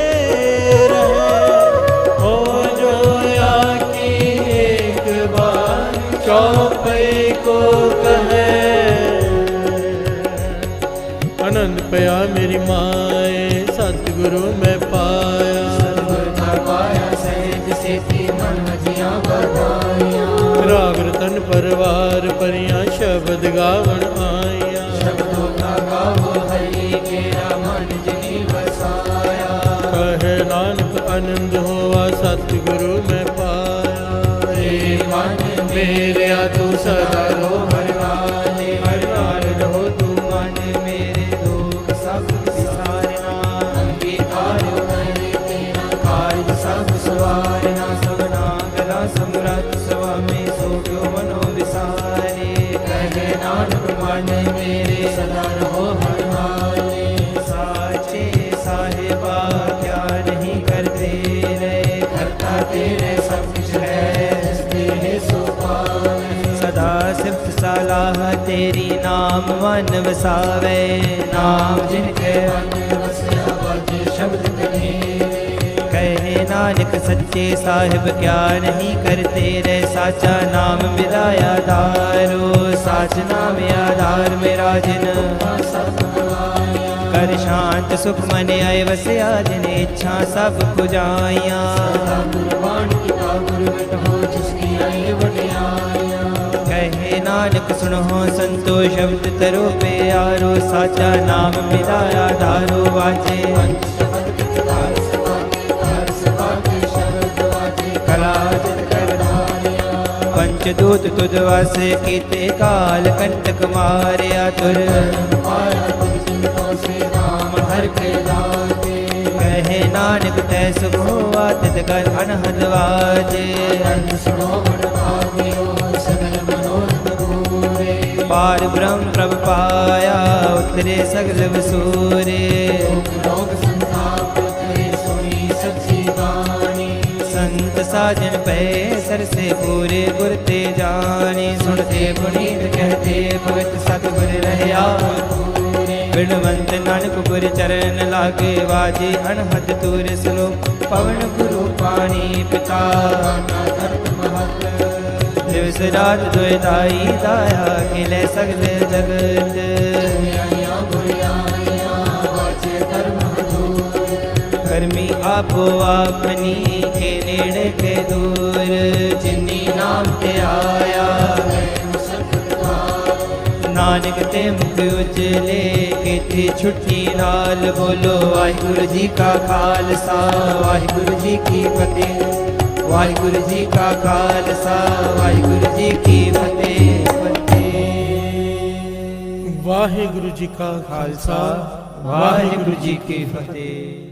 रहें। हो जोया की एक बार, चौपई को कहे। आनंद पया मेरी माए, सतगुरु मैं पाया। सतगुर का पाया सहज सेती, मन मजिया बधाइया। राग रतन परवार परियां, शब्द गावन आया। शब्दों का गावो हरि केरा, मन जिनी बसाया। कहे नानक आनंद होवा, सतगुरु मैं पाया। हे मन मेरे तू सदा रो हर वाले, हर वाल रहो तू मन मेरे। दुख सब विसारना, अंगीकार कर तेरा कार्य सब सवारना। सब नागरा समरथ स्वामी, सो क्यों मनो विसारे। कहे नानक मन सिफत सलाह तेरी नाम मन वसावे नाम जिनके मन वसया बज शब्द कहे कहे नानक सच्चे साहिब क्या नहीं करते रे साचा नाम मेरा आधारो साच नाम आधार मेरा जिन कर शांत सुख मन आए वसया जिन इच्छा सब खुजाइया कहे नानक सुनो संतो शब्द तरो प्यारो साचा नाम मेरा आधारो वाजे पंचदूत तुद वास कीते काल कंटक मारिया तुर कहे नानक तै सुभोआ तित कर अनहद वाजे पार ब्रह्म प्रभ पाया उतरे सगल वसूरे संत साजन पै सर से पूरे गुर ते जाने सुनते पुनीत कहते भगत सतगुर रहया बिनवंत नानक गुर चरण लागे वाजे अनहद तूर सुनो पवन गुरु पानी पिता दिवस रात दुयताई दाया खिले सगल जगत कर्मी आपो आपनी के नेड़े के दूर जिन्नी नाम ते आया नानक ते मुख उजले केती छुट्टी नाल बोलो वाहिगुरु जी का खालसा वाहिगुरु जी की फतेह वाहिगुरु जी का खालसा वाहिगुरु जी की फतेह वाहिगुरु जी का खालसा वाहिगुरु जी की फतेह।